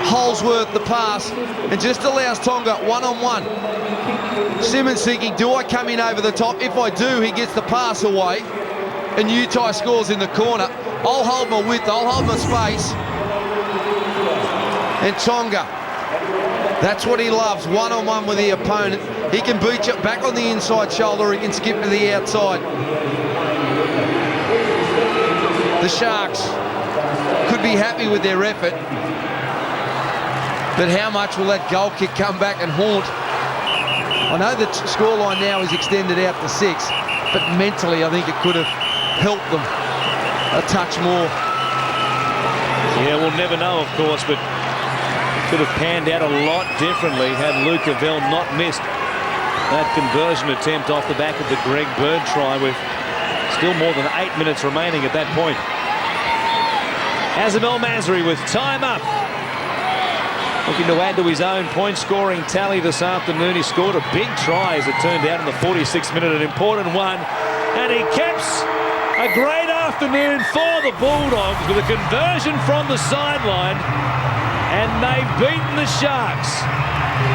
Holdsworth the pass, and just allows Tonga one-on-one. Simmons thinking, do I come in over the top? If I do, he gets the pass away, and Utah scores in the corner. I'll hold my width, I'll hold my space. And Tonga, that's what he loves, one-on-one with the opponent. He can beat you back on the inside shoulder, he can skip to the outside. The Sharks could be happy with their effort, but how much will that goal kick come back and haunt? I know the scoreline now is extended out to 6, but mentally I think it could have helped them a touch more. Yeah, we'll never know, of course, but could have panned out a lot differently had Luke Avell not missed that conversion attempt off the back of the Greg Bird try with still more than 8 minutes remaining at that point. Azam El Masri with time up. Looking to add to his own point-scoring tally this afternoon. He scored a big try, as it turned out, in the 46th minute, an important one. And he caps a great afternoon for the Bulldogs with a conversion from the sideline. And they've beaten the Sharks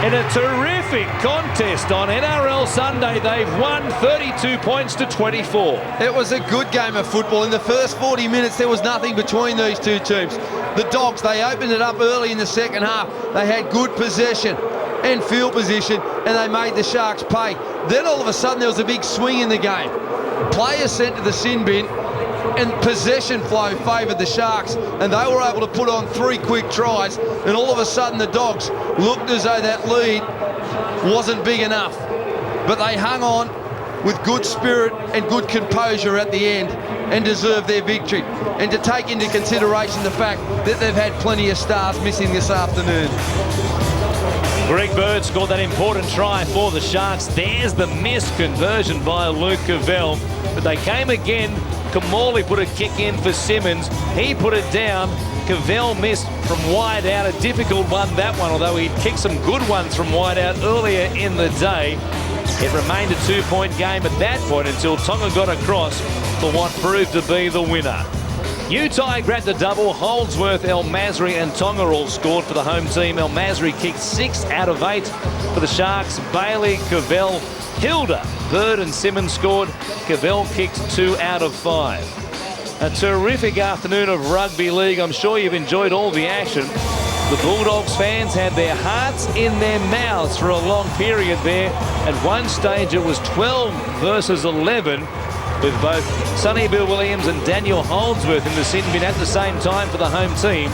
In a terrific contest on NRL Sunday, they've won 32 points to 24. It was a good game of football. In the first 40 minutes, there was nothing between these two teams. The Dogs, they opened it up early in the second half. They had good possession and field position, and they made the Sharks pay. Then all of a sudden, there was a big swing in the game. Players sent to the sin bin, and possession flow favoured the Sharks, and they were able to put on 3 quick tries, and all of a sudden the Dogs looked as though that lead wasn't big enough. But they hung on with good spirit and good composure at the end and deserved their victory. And to take into consideration the fact that they've had plenty of stars missing this afternoon. Greg Bird scored that important try for the Sharks. There's the missed conversion by Luke Cavell. But they came again. Kamali put a kick in for Simmons. He put it down. Cavell missed from wide out. A difficult one, that one, although he'd kicked some good ones from wide out earlier in the day. It remained a 2-point game at that point until Tonga got across for what proved to be the winner. Utah grabbed the double. Holdsworth, El Masri and Tonga all scored for the home team. El Masri kicked 6 out of 8 for the Sharks. Bailey, Cavell, Hilda, Bird and Simmons scored. Cavell kicked 2 out of 5. A terrific afternoon of rugby league. I'm sure you've enjoyed all the action. The Bulldogs fans had their hearts in their mouths for a long period there. At one stage it was 12 versus 11, with both Sonny Bill Williams and Daniel Holdsworth in the sin bin at the same time for the home team.